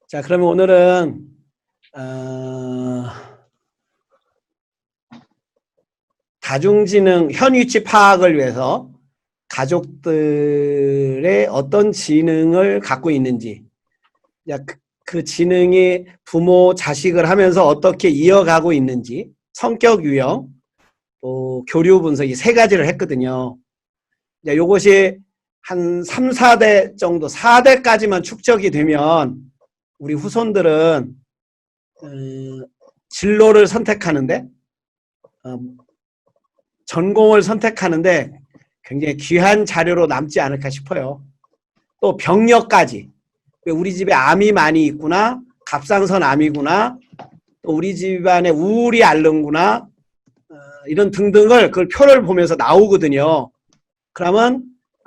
자, 그러면 오늘은 다중지능 현위치 파악을 위해서 가족들의 어떤 지능을 갖고 있는지, 그 지능이 부모, 자식을 하면서 어떻게 이어가고 있는지, 성격 유형, 또 교류 분석 이 세 가지를 했거든요. 요것이 한 3, 4대 정도, 4대까지만 축적이 되면 우리 후손들은 진로를 선택하는데, 전공을 선택하는데 굉장히 귀한 자료로 남지 않을까 싶어요. 또 병력까지. 우리 집에 암이 많이 있구나, 갑상선 암이구나, 또 우리 집안에 우울이 앓는구나, 이런 등등을 그걸 표를 보면서 나오거든요. 그러면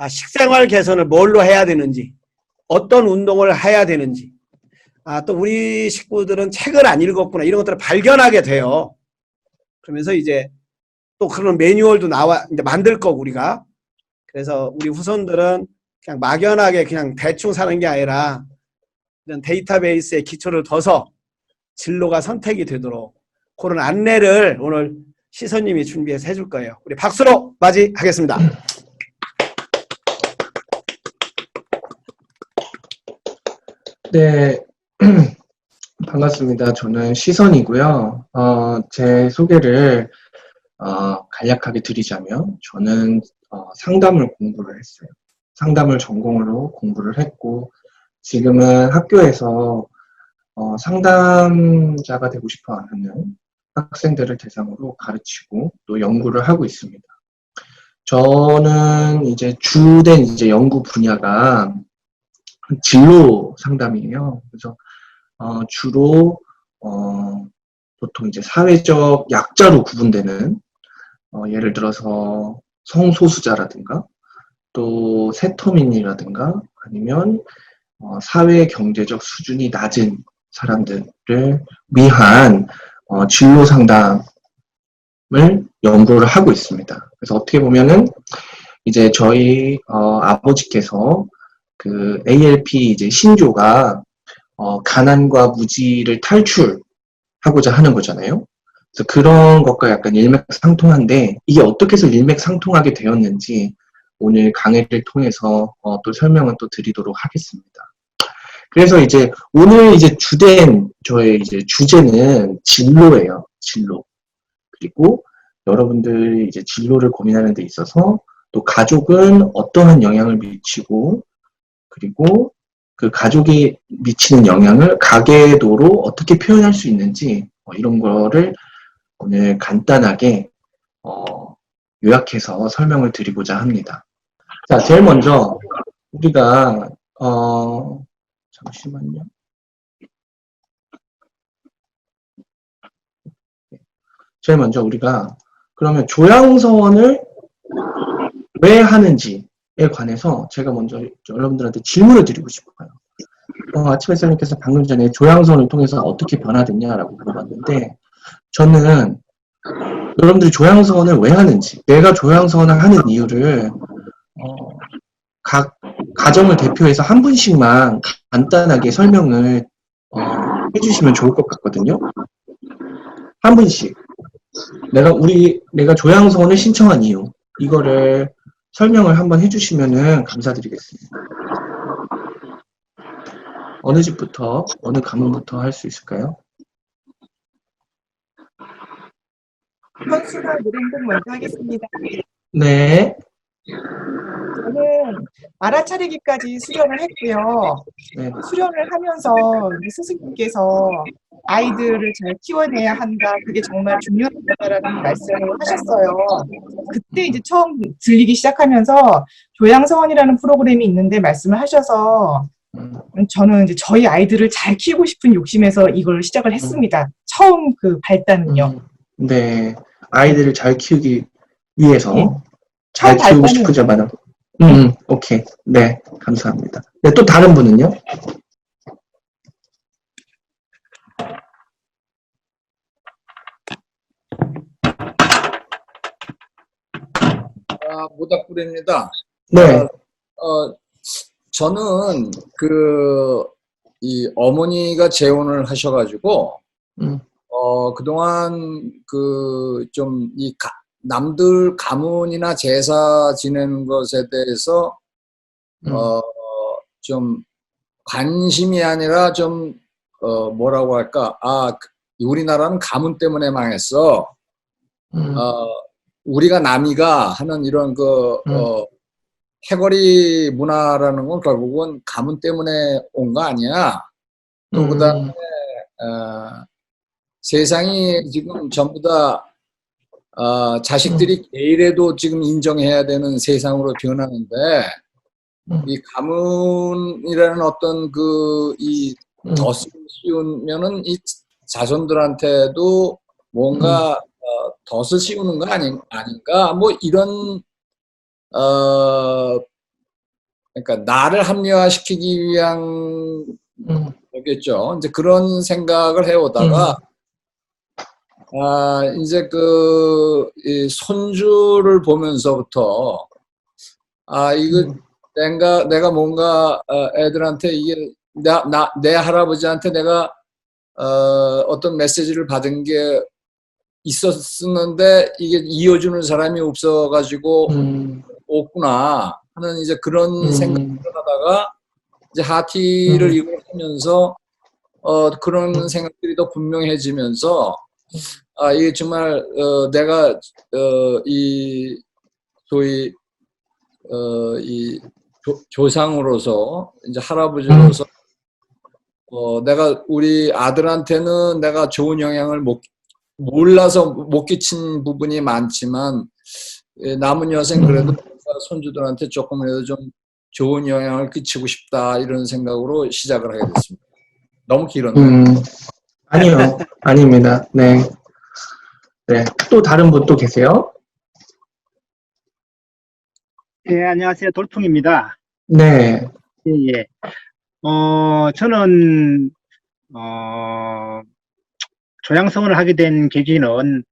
식생활 개선을 뭘로 해야 되는지, 어떤 운동을 해야 되는지, 또 우리 식구들은 책을 안 읽었구나, 이런 것들을 발견하게 돼요. 그러면서 이제 또 그런 매뉴얼도 이제 만들 거고, 우리가. 그래서 우리 후손들은 그냥 막연하게 그냥 대충 사는 게 아니라 이런 데이터베이스에 기초를 둬서 진로가 선택이 되도록 그런 안내를 오늘 시선님이 준비해서 해줄 거예요. 우리 박수로 맞이하겠습니다. 네, 반갑습니다. 저는 시선이고요. 제 소개를 간략하게 드리자면 저는 상담을 공부를 했어요. 상담을 전공으로 공부를 했고 지금은 학교에서 상담자가 되고 싶어 하는 학생들을 대상으로 가르치고 또 연구를 하고 있습니다. 저는 이제 주된 연구 분야가 진로 상담이에요. 그래서 주로 보통 이제 사회적 약자로 구분되는 예를 들어서 성소수자라든가 또 세터민이라든가 아니면 사회 경제적 수준이 낮은 사람들을 위한 진로 상담을 연구를 하고 있습니다. 그래서 어떻게 보면은 이제 저희 아버지께서 그 ALP 이제 신조가 가난과 무지를 탈출하고자 하는 거잖아요. 그래서 그런 것과 약간 일맥상통한데 이게 어떻게 해서 일맥상통하게 되었는지 오늘 강의를 통해서 또 설명을 또 드리도록 하겠습니다. 그래서 이제 오늘 이제 주된 저의 이제 주제는 진로예요. 진로. 그리고 여러분들 이제 진로를 고민하는 데 있어서 또 가족은 어떠한 영향을 미치고 그리고 그 가족이 미치는 영향을 가계도로 어떻게 표현할 수 있는지 이런 거를 오늘 간단하게 요약해서 설명을 드리고자 합니다. 자, 제일 먼저 우리가 잠시만요. 제일 먼저 우리가 그러면 조향서원을 왜 하는지에 관해서 제가 먼저 여러분들한테 질문을 드리고 싶어요. 아침 햇살님께서 방금 전에 조향서원을 통해서 어떻게 변화됐냐라고 물어봤는데 저는 여러분들이 조향서원을 왜 하는지 내가 조향서원을 하는 이유를 각 가정을 대표해서 한 분씩만 간단하게 설명을 해주시면 좋을 것 같거든요. 한 분씩 내가 조향서원을 신청한 이유 이거를 설명을 한번 해주시면은 감사드리겠습니다. 어느 집부터 어느 가문부터 할 수 있을까요? 현수가 노래곡 먼저 하겠습니다. 네. 저는 알아차리기까지 수련을 했고요. 네. 수련을 하면서 스승님께서 아이들을 잘 키워내야 한다. 그게 정말 중요하다라는 말씀을 하셨어요. 그때 이제 처음 들리기 시작하면서 조향서원이라는 프로그램이 있는데 말씀을 하셔서 저는 이제 저희 아이들을 잘 키우고 싶은 욕심에서 이걸 시작을 했습니다. 처음 그 발단은요. 네. 아이들을 잘 키우기 위해서 네. 잘 키우고 싶은 자만은 오케이. 네, 감사합니다. 네, 또 다른 분은요? 모닥불입니다. 네. 저는 이 어머니가 재혼을 하셔가지고, 음, 그동안 좀 남들 가문이나 제사 지내는 것에 대해서, 음, 좀 관심이 아니라 좀, 뭐라고 할까, 우리나라는 가문 때문에 망했어. 음, 우리가 남이가 하는 이런 해거리 문화라는 건 결국은 가문 때문에 온 거 아니야. 또 그다음에 세상이 지금 전부 다 자식들이 게이래도 지금 인정해야 되는 세상으로 변하는데 이 가문이라는 어떤 이 덫을 씌우면은 이 자손들한테도 뭔가 덫을 씌우는 거 아닌가 뭐 이런 그러니까 나를 합리화시키기 위한 거겠죠. 이제 그런 생각을 해오다가 이제 이 손주를 보면서부터 이거 내가 뭔가 애들한테 이게 내 할아버지한테 내가 어떤 메시지를 받은 게 있었는데 이게 이어주는 사람이 없어가지고 없구나 하는 이제 그런 생각을 하다가 이제 하티를 이걸 하면서 그런 생각들이 더 분명해지면서 이게 정말 내가 이 소위 이 조상으로서 이제 할아버지로서 내가 우리 아들한테는 내가 좋은 영향을 몰라서 못 끼친 부분이 많지만 남은 여생 그래도 손주들한테 조금이라도 좀 좋은 영향을 끼치고 싶다 이런 생각으로 시작을 하게 됐습니다. 너무 길었네요. 아니요, 아닙니다. 네. 네. 또 다른 분 또 계세요? 예, 안녕하세요. 돌풍입니다. 네. 예, 예. 저는, 조양성을 하게 된 계기는,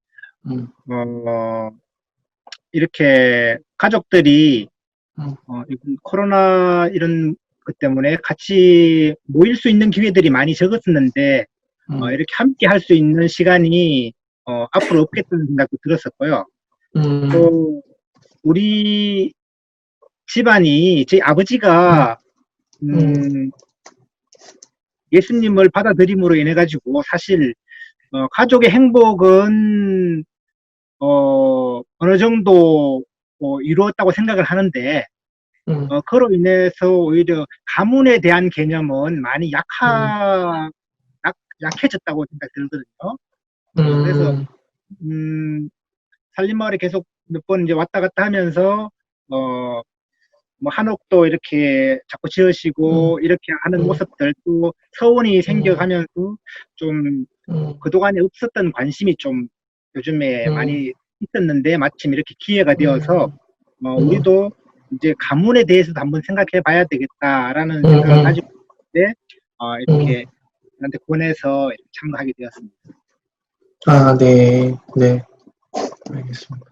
이렇게 가족들이, 이번 코로나 이런 것 때문에 같이 모일 수 있는 기회들이 많이 적었었는데, 이렇게 함께 할 수 있는 시간이, 앞으로 없겠다는 생각도 들었었고요. 또, 우리 집안이, 제 아버지가, 예수님을 받아들임으로 인해 가지고 사실 가족의 행복은 어느 정도 이루었다고 생각을 하는데 그로 인해서 오히려 가문에 대한 개념은 많이 약해졌다고 생각 들거든요. 그래서 살림마을에 계속 몇 번 이제 왔다 갔다 하면서 뭐 한옥도 이렇게 자꾸 지으시고 이렇게 하는 모습들 또 서운이 생겨가면서 좀 그동안에 없었던 관심이 좀 요즘에 많이 있었는데 마침 이렇게 기회가 되어서 우리도 이제 가문에 대해서도 한번 생각해 봐야 되겠다라는 생각을 가지고 있는데 이렇게 저한테 권해서 이렇게 참가하게 되었습니다. 네. 네. 알겠습니다.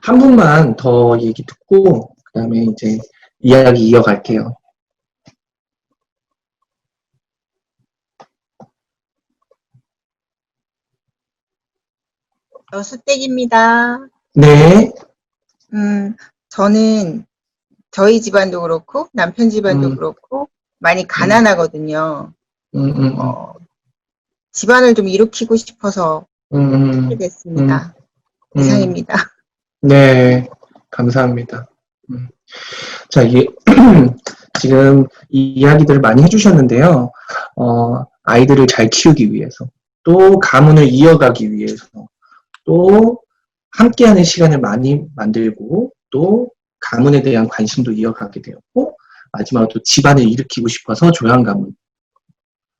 한 분만 더 얘기 듣고 그 다음에 이제 이야기 이어갈게요. 수댁입니다. 네. 저는 저희 집안도 그렇고 남편 집안도 그렇고 많이 가난하거든요. 집안을 좀 일으키고 싶어서 하게 됐습니다. 이상입니다. 네. 감사합니다. 자, 지금 이 이야기들을 많이 해주셨는데요. 아이들을 잘 키우기 위해서, 또 가문을 이어가기 위해서, 또 함께하는 시간을 많이 만들고, 또 가문에 대한 관심도 이어가게 되었고, 마지막으로 또 집안을 일으키고 싶어서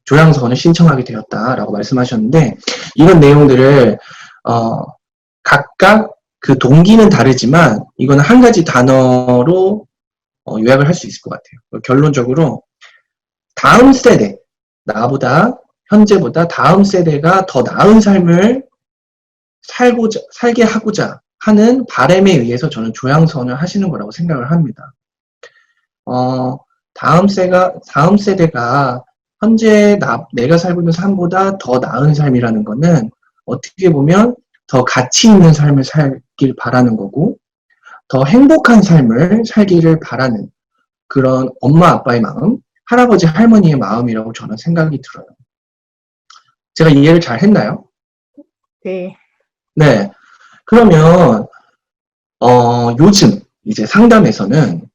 조양선을 신청하게 되었다라고 말씀하셨는데, 이런 내용들을 각각 그 동기는 다르지만 이거는 한 가지 단어로 요약을 할 수 있을 것 같아요. 결론적으로 다음 세대, 현재보다 다음 세대가 더 나은 삶을 살게 하고자 하는 바람에 의해서 저는 조양선을 하시는 거라고 생각을 합니다. 다음 세대가 현재 내가 살고 있는 삶보다 더 나은 삶이라는 거는 어떻게 보면 더 가치 있는 삶을 살길 바라는 거고, 더 행복한 삶을 살기를 바라는 그런 엄마 아빠의 마음, 할아버지 할머니의 마음이라고 저는 생각이 들어요. 제가 이해를 잘 했나요? 네. 네. 그러면 요즘 이제 상담에서는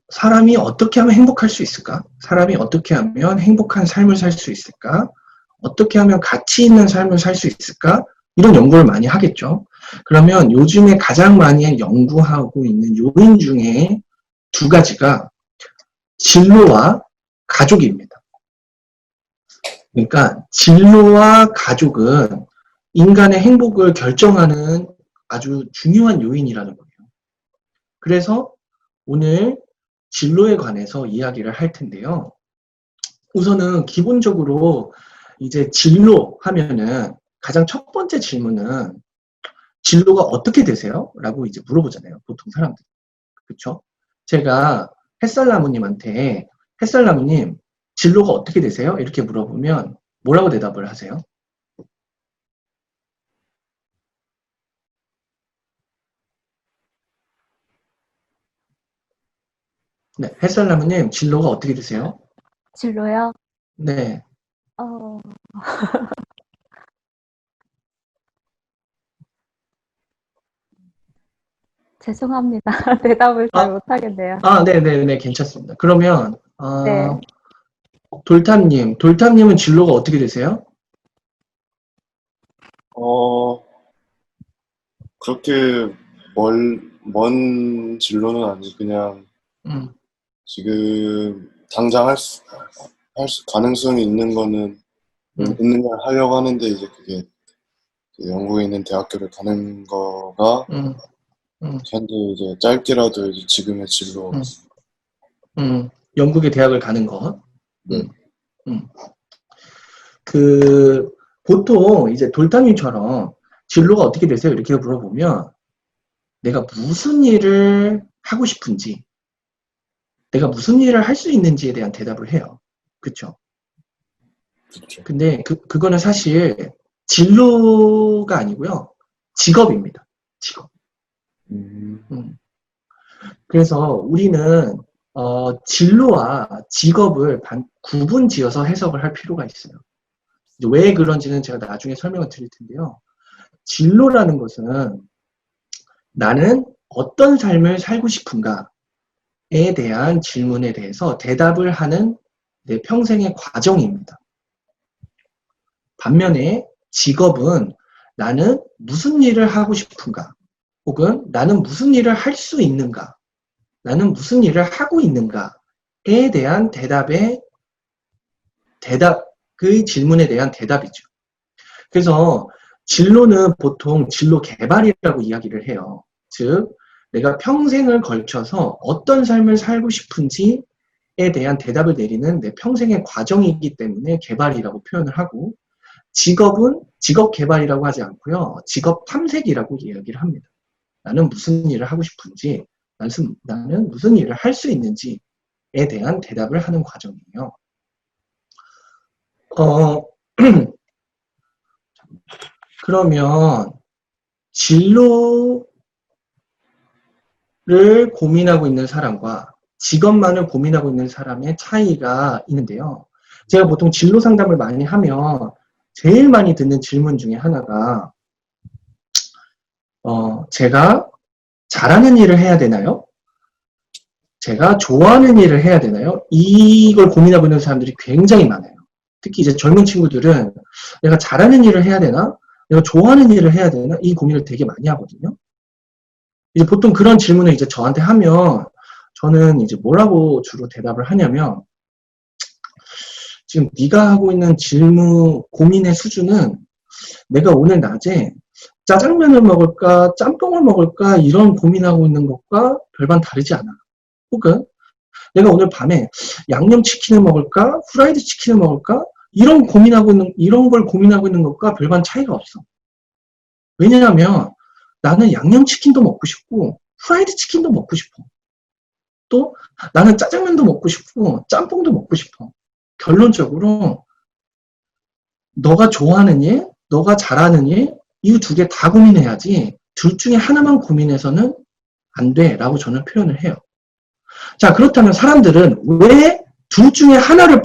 사람이 어떻게 하면 행복할 수 있을까? 사람이 어떻게 하면 행복한 삶을 살 수 있을까? 어떻게 하면 가치 있는 삶을 살 수 있을까? 이런 연구를 많이 하겠죠. 그러면 요즘에 가장 많이 연구하고 있는 요인 중에 두 가지가 진로와 가족입니다. 그러니까 진로와 가족은 인간의 행복을 결정하는 아주 중요한 요인이라는 거예요. 그래서 오늘 진로에 관해서 이야기를 할 텐데요. 우선은 기본적으로 이제 진로 하면은 가장 첫 번째 질문은 진로가 어떻게 되세요? 라고 이제 물어보잖아요. 보통 사람들. 그쵸? 제가 햇살나무님한테 햇살나무님 진로가 어떻게 되세요? 이렇게 물어보면 뭐라고 대답을 하세요? 네, 햇살나무님 진로가 어떻게 되세요? 진로요? 네. 어, 죄송합니다. 대답을 잘 못하겠네요. 네네네, 괜찮습니다. 그러면, 네. 돌탐님은 진로가 어떻게 되세요? 그렇게 먼 진로는 아니고 그냥 음, 지금 당장 가능성이 있는 거는 있는 걸 하려고 하는데 이제 그게 영국에 있는 대학교를 가는 거가 현재 이제 짧게라도 이제 지금의 진로. 영국의 대학을 가는 거. 네. 보통 이제 돌탐님처럼 진로가 어떻게 되세요? 이렇게 물어보면 내가 무슨 일을 하고 싶은지, 내가 무슨 일을 할 수 있는지에 대한 대답을 해요. 그쵸? 그렇죠. 근데 그거는 사실 진로가 아니고요. 직업입니다. 직업. 그래서 우리는 진로와 직업을 구분 지어서 해석을 할 필요가 있어요. 왜 그런지는 제가 나중에 설명을 드릴 텐데요. 진로라는 것은 나는 어떤 삶을 살고 싶은가에 대한 질문에 대해서 대답을 하는 내 평생의 과정입니다. 반면에 직업은 나는 무슨 일을 하고 싶은가, 혹은 나는 무슨 일을 할 수 있는가, 나는 무슨 일을 하고 있는가에 대한 그 질문에 대한 대답이죠. 그래서 진로는 보통 진로 개발이라고 이야기를 해요. 즉, 내가 평생을 걸쳐서 어떤 삶을 살고 싶은지에 대한 대답을 내리는 내 평생의 과정이기 때문에 개발이라고 표현을 하고, 직업은 직업 개발이라고 하지 않고요. 직업 탐색이라고 이야기를 합니다. 나는 무슨 일을 하고 싶은지, 나는 무슨 일을 할 수 있는지에 대한 대답을 하는 과정이에요. 그러면 진로를 고민하고 있는 사람과 직업만을 고민하고 있는 사람의 차이가 있는데요. 제가 보통 진로 상담을 많이 하면 제일 많이 듣는 질문 중에 하나가 제가 잘하는 일을 해야 되나요? 제가 좋아하는 일을 해야 되나요? 이걸 고민하고 있는 사람들이 굉장히 많아요. 특히 이제 젊은 친구들은 내가 잘하는 일을 해야 되나? 내가 좋아하는 일을 해야 되나? 이 고민을 되게 많이 하거든요. 이제 보통 그런 질문을 이제 저한테 하면 저는 이제 뭐라고 주로 대답을 하냐면 지금 네가 하고 있는 고민의 수준은 내가 오늘 낮에 짜장면을 먹을까 짬뽕을 먹을까 이런 고민하고 있는 것과 별반 다르지 않아. 혹은 내가 오늘 밤에 양념치킨을 먹을까 후라이드 치킨을 먹을까 이런 걸 고민하고 있는 것과 별반 차이가 없어. 왜냐하면 나는 양념치킨도 먹고 싶고 후라이드 치킨도 먹고 싶어. 또 나는 짜장면도 먹고 싶고 짬뽕도 먹고 싶어. 결론적으로 너가 좋아하는 일, 너가 잘하는 일, 이 두 개 다 고민해야지 둘 중에 하나만 고민해서는 안 돼 라고 저는 표현을 해요. 자, 그렇다면 사람들은 왜 둘 중에 하나를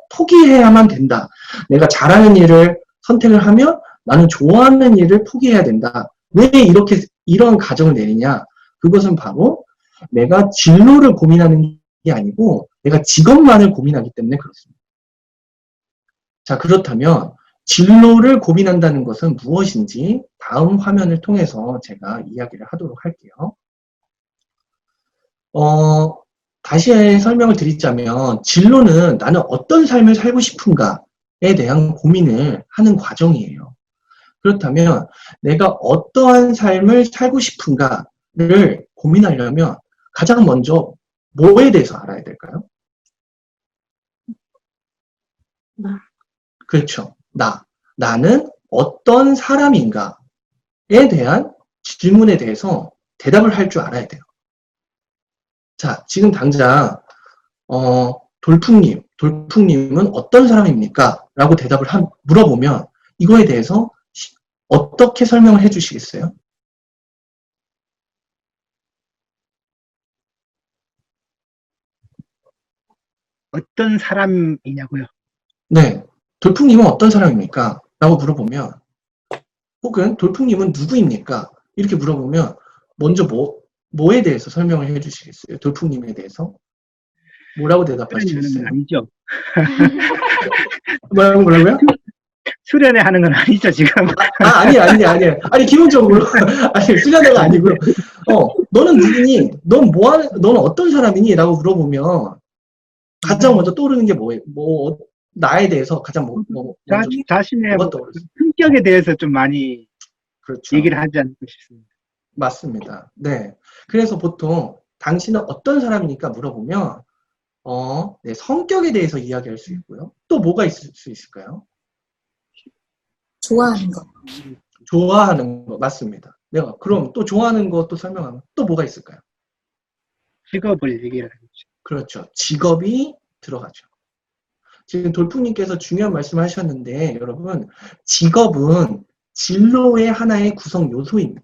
포기해야만 된다. 내가 잘하는 일을 선택을 하면 나는 좋아하는 일을 포기해야 된다. 왜 이런 가정을 내리냐? 그것은 바로 내가 진로를 고민하는 게 아니고 내가 직업만을 고민하기 때문에 그렇습니다. 자, 그렇다면 진로를 고민한다는 것은 무엇인지 다음 화면을 통해서 제가 이야기를 하도록 할게요. 다시 설명을 드리자면 진로는 나는 어떤 삶을 살고 싶은가에 대한 고민을 하는 과정이에요. 그렇다면 내가 어떠한 삶을 살고 싶은가를 고민하려면 가장 먼저 뭐에 대해서 알아야 될까요? 그렇죠. 나는 어떤 사람인가에 대한 질문에 대해서 대답을 할 줄 알아야 돼요. 자, 지금 당장 돌풍님은 어떤 사람입니까? 라고 물어보면 이거에 대해서 어떻게 설명을 해주시겠어요? 어떤 사람이냐고요? 네, 돌풍님은 어떤 사람입니까? 라고 물어보면 혹은 돌풍님은 누구입니까? 이렇게 물어보면 먼저 뭐에 대해서 설명을 해주시겠어요? 돌풍님에 대해서? 뭐라고 대답하시겠어요? 아니죠. 뭐라고요? 수련회 하는 건 아니죠, 지금. 아니에요. 아니, 기본적으로. 아니, 수련회가 아니고요. 너는 누구니? 너는 어떤 사람이니? 라고 물어보면, 가장 먼저 떠오르는 게 뭐예요? 나에 대해서 가장 자신의 뭐가 떠오르세요? 성격에 대해서 좀 많이 그렇죠. 얘기를 하지 않을까 싶습니다. 맞습니다. 네. 그래서 보통, 당신은 어떤 사람이니까 물어보면, 네, 성격에 대해서 이야기할 수 있고요. 또 뭐가 있을 수 있을까요? 좋아하는 거. 좋아하는 거, 맞습니다. 내가 그럼 또 좋아하는 거 또 설명하면 또 뭐가 있을까요? 직업을 얘기를 하죠. 그렇죠. 직업이 들어가죠. 지금 돌풍님께서 중요한 말씀을 하셨는데 여러분, 직업은 진로의 하나의 구성 요소입니다.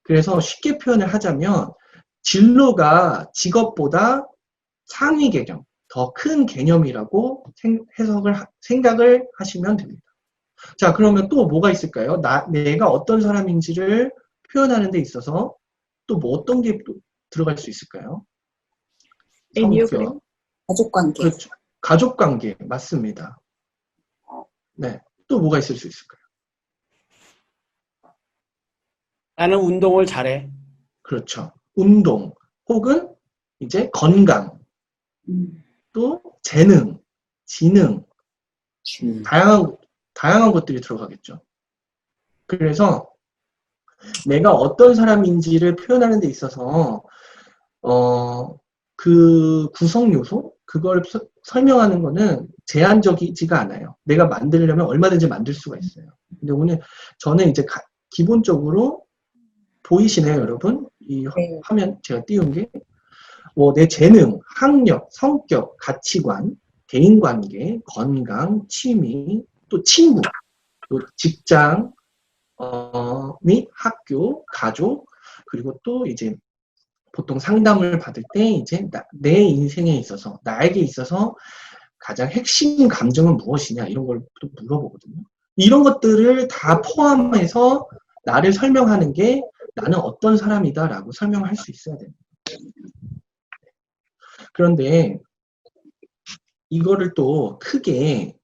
그래서 쉽게 표현을 하자면 진로가 직업보다 상위 개념, 더 큰 개념이라고 생각을 하시면 됩니다. 자, 그러면 또 뭐가 있을까요? 내가 어떤 사람인지를 표현하는 데 있어서 또 어떤 게 또 들어갈 수 있을까요? 성격. 가족관계. 그렇죠. 가족관계, 맞습니다. 네. 또 뭐가 있을 수 있을까요? 나는 운동을 잘해. 그렇죠. 운동, 혹은 이제 건강, 또 재능, 지능, 다양한 것들이 들어가겠죠. 그래서 내가 어떤 사람인지를 표현하는 데 있어서 그 구성 요소, 그걸 설명하는 거는 제한적이지가 않아요. 내가 만들려면 얼마든지 만들 수가 있어요. 근데 오늘 저는 이제 기본적으로 보이시네요, 여러분? 이 네. 화면 제가 띄운 게 내 재능, 학력, 성격, 가치관, 대인관계, 건강, 취미, 또 친구, 또 직장, 및 학교, 가족, 그리고 또 이제 보통 상담을 받을 때 이제 내 인생에 있어서, 나에게 있어서 가장 핵심 감정은 무엇이냐 이런 걸 또 물어보거든요. 이런 것들을 다 포함해서 나를 설명하는 게 나는 어떤 사람이다라고 설명할 수 있어야 됩니다. 그런데 이거를 또 크게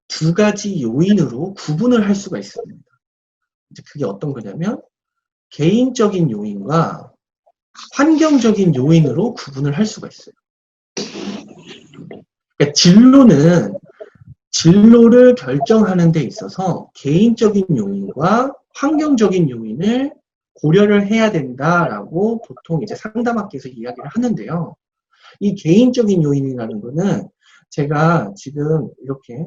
두 가지 요인으로 구분을 할 수가 있습니다. 이제 그게 어떤 거냐면 개인적인 요인과 환경적인 요인으로 구분을 할 수가 있어요. 그러니까 진로를 결정하는 데 있어서 개인적인 요인과 환경적인 요인을 고려를 해야 된다라고 보통 이제 상담학계에서 이야기를 하는데요. 이 개인적인 요인이라는 거는 제가 지금 이렇게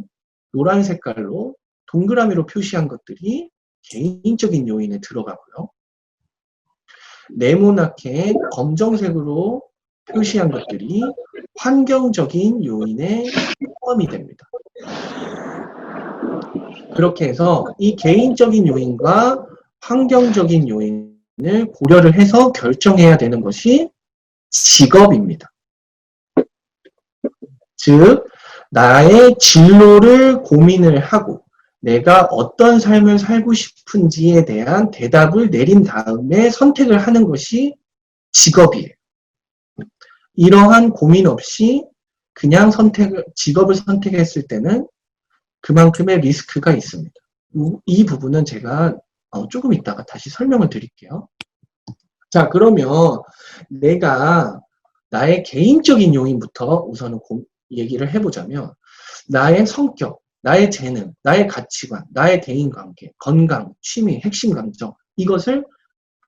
노란 색깔로 동그라미로 표시한 것들이 개인적인 요인에 들어가고요. 네모나게 검정색으로 표시한 것들이 환경적인 요인에 포함이 됩니다. 그렇게 해서 이 개인적인 요인과 환경적인 요인을 고려를 해서 결정해야 되는 것이 직업입니다. 즉, 나의 진로를 고민을 하고 내가 어떤 삶을 살고 싶은지에 대한 대답을 내린 다음에 선택을 하는 것이 직업이에요. 이러한 고민 없이 그냥 직업을 선택했을 때는 그만큼의 리스크가 있습니다. 이 부분은 제가 조금 이따가 다시 설명을 드릴게요. 자, 그러면 내가 나의 개인적인 요인부터 우선은 얘기를 해보자면 나의 성격, 나의 재능, 나의 가치관, 나의 대인관계, 건강, 취미, 핵심 감정 이것을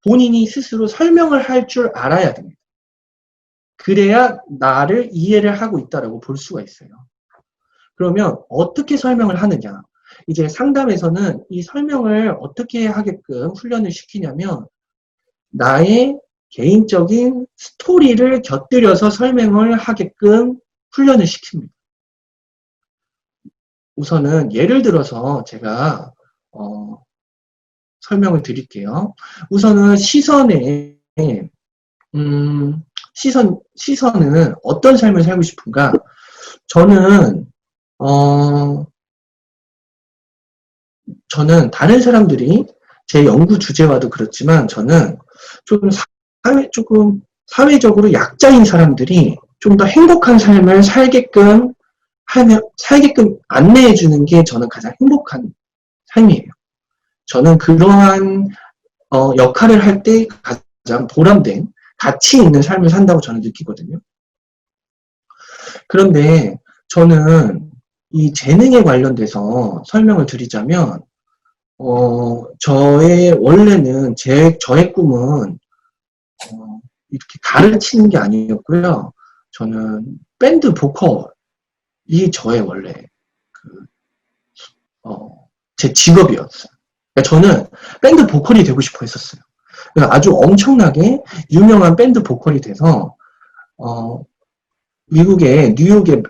본인이 스스로 설명을 할 줄 알아야 됩니다. 그래야 나를 이해를 하고 있다라고 볼 수가 있어요. 그러면 어떻게 설명을 하느냐? 이제 상담에서는 이 설명을 어떻게 하게끔 훈련을 시키냐면 나의 개인적인 스토리를 곁들여서 설명을 하게끔 훈련을 시킵니다. 우선은 예를 들어서 제가 설명을 드릴게요. 우선은 시선은 어떤 삶을 살고 싶은가? 저는 다른 사람들이 제 연구 주제와도 그렇지만 저는 조금 사회적으로 약자인 사람들이 좀 더 행복한 삶을 살게끔 안내해 주는 게 저는 가장 행복한 삶이에요. 저는 그러한 역할을 할 때 가장 보람된 가치 있는 삶을 산다고 저는 느끼거든요. 그런데 저는 이 재능에 관련돼서 설명을 드리자면 저의 꿈은 이렇게 가르치는 게 아니었고요. 저는 밴드 보컬이 저의 원래 제 직업이었어요. 그러니까 저는 밴드 보컬이 되고 싶어 했었어요. 그러니까 아주 엄청나게 유명한 밴드 보컬이 돼서 미국의 뉴욕의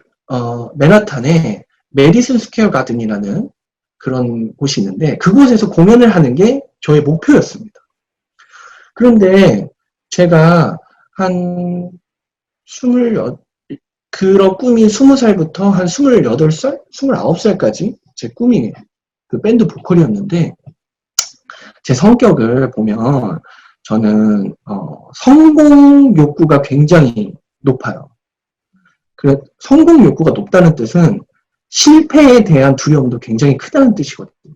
맨하탄에 메디슨 스퀘어 가든이라는 그런 곳이 있는데 그곳에서 공연을 하는 게 저의 목표였습니다. 그런데 제가 한 그런 꿈이 20살부터 한 28살? 29살까지 제 꿈이 그 밴드 보컬이었는데 제 성격을 보면 저는 성공 욕구가 굉장히 높아요. 성공 욕구가 높다는 뜻은 실패에 대한 두려움도 굉장히 크다는 뜻이거든요.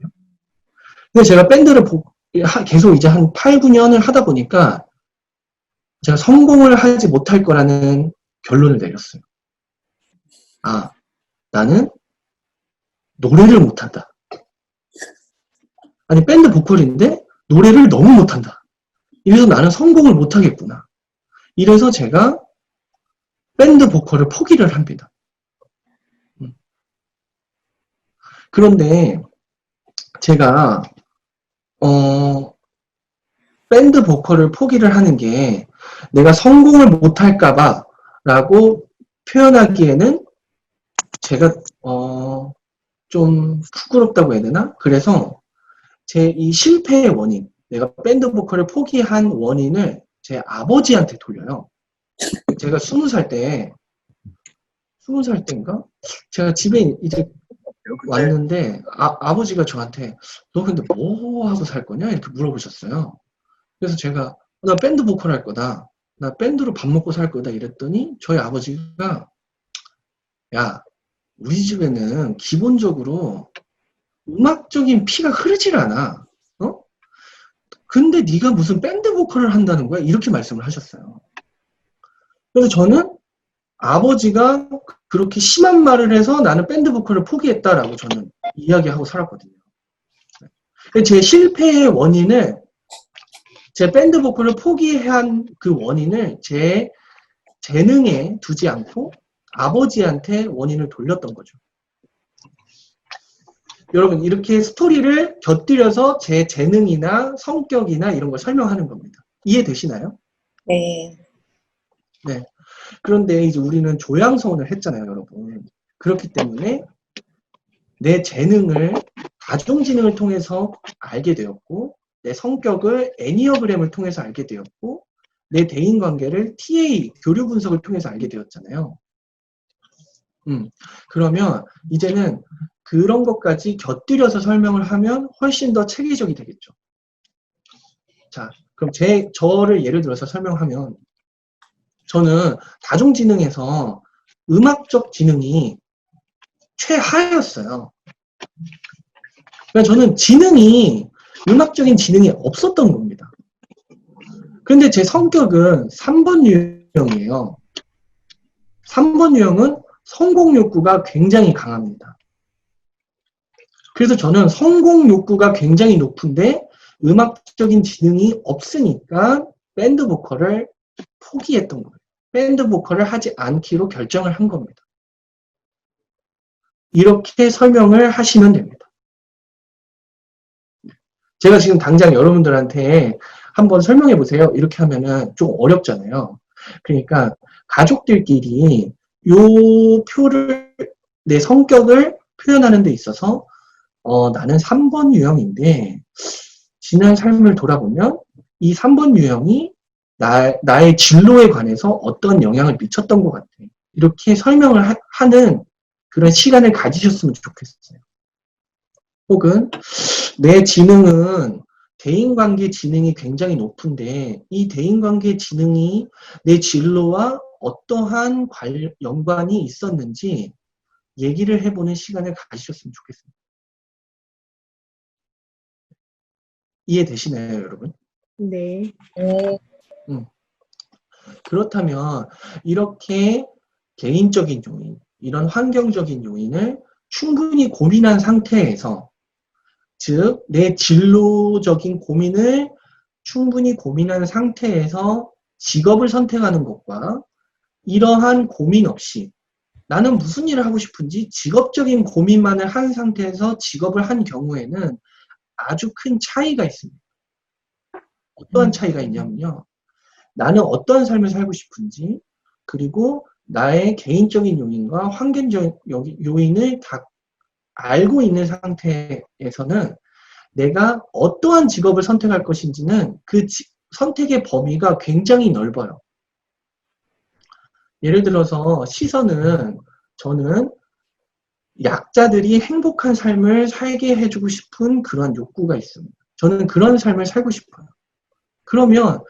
근데 제가 밴드를 계속 이제 한 8, 9년을 하다 보니까 제가 성공을 하지 못할 거라는 결론을 내렸어요. 아, 나는 노래를 못한다. 아니, 밴드 보컬인데 노래를 너무 못한다. 이래서 나는 성공을 못하겠구나. 이래서 제가 밴드 보컬을 포기를 합니다. 그런데 제가 밴드 보컬을 포기를 하는 게 내가 성공을 못할까봐 라고 표현하기에는 제가 좀 부끄럽다고 해야 되나? 그래서 제 이 실패의 원인, 내가 밴드 보컬을 포기한 원인을 제 아버지한테 돌려요. 제가 20살 때인가? 제가 집에 이제 왔는데 아버지가 저한테 너 근데 뭐 하고 살 거냐? 이렇게 물어보셨어요. 그래서 제가 나 밴드 보컬 할 거다. 나 밴드로 밥 먹고 살 거다 이랬더니 저희 아버지가 야, 우리 집에는 기본적으로 음악적인 피가 흐르질 않아. 근데 네가 무슨 밴드 보컬을 한다는 거야? 이렇게 말씀을 하셨어요. 그래서 저는 아버지가 그렇게 심한 말을 해서 나는 밴드 보컬을 포기했다라고 저는 이야기하고 살았거든요. 제 실패의 원인을 제 밴드 보컬을 포기한 그 원인을 제 재능에 두지 않고 아버지한테 원인을 돌렸던 거죠. 여러분 이렇게 스토리를 곁들여서 제 재능이나 성격이나 이런 걸 설명하는 겁니다. 이해되시나요? 네. 네. 그런데 이제 우리는 조양서원을 했잖아요, 여러분. 그렇기 때문에 내 재능을 다중지능을 통해서 알게 되었고, 내 성격을 애니어그램을 통해서 알게 되었고, 내 대인관계를 TA, 교류 분석을 통해서 알게 되었잖아요. 그러면 이제는 그런 것까지 곁들여서 설명을 하면 훨씬 더 체계적이 되겠죠. 자, 그럼 저를 예를 들어서 설명하면, 저는 다중지능에서 음악적 지능이 최하였어요. 그러니까 저는 음악적인 지능이 없었던 겁니다. 그런데 제 성격은 3번 유형이에요. 3번 유형은 성공 욕구가 굉장히 강합니다. 그래서 저는 성공 욕구가 굉장히 높은데 음악적인 지능이 없으니까 밴드 보컬을 포기했던 거예요. 밴드 보컬을 하지 않기로 결정을 한 겁니다. 이렇게 설명을 하시면 됩니다. 제가 지금 당장 여러분들한테 한번 설명해 보세요. 이렇게 하면은 좀 어렵잖아요. 그러니까 가족들끼리 요 표를, 내 성격을 표현하는 데 있어서 나는 3번 유형인데 지난 삶을 돌아보면 이 3번 유형이 나의 진로에 관해서 어떤 영향을 미쳤던 것 같아. 이렇게 설명을 하는 그런 시간을 가지셨으면 좋겠어요. 혹은 내 지능은 대인관계 지능이 굉장히 높은데 이 대인관계 지능이 내 진로와 어떠한 연관이 있었는지 얘기를 해보는 시간을 가지셨으면 좋겠습니다. 이해되시나요, 여러분? 네. 그렇다면 이렇게 개인적인 요인, 이런 환경적인 요인을 충분히 고민한 상태에서, 즉 내 진로적인 고민을 충분히 고민한 상태에서 직업을 선택하는 것과 이러한 고민 없이 나는 무슨 일을 하고 싶은지 직업적인 고민만을 한 상태에서 직업을 한 경우에는 아주 큰 차이가 있습니다. 어떠한 차이가 있냐면요. 나는 어떤 삶을 살고 싶은지, 그리고 나의 개인적인 요인과 환경적 요인을 다 알고 있는 상태에서는 내가 어떠한 직업을 선택할 것인지는 그 선택의 범위가 굉장히 넓어요. 예를 들어서 시선은, 저는 약자들이 행복한 삶을 살게 해주고 싶은 그런 욕구가 있습니다. 저는 그런 삶을 살고 싶어요. 그러면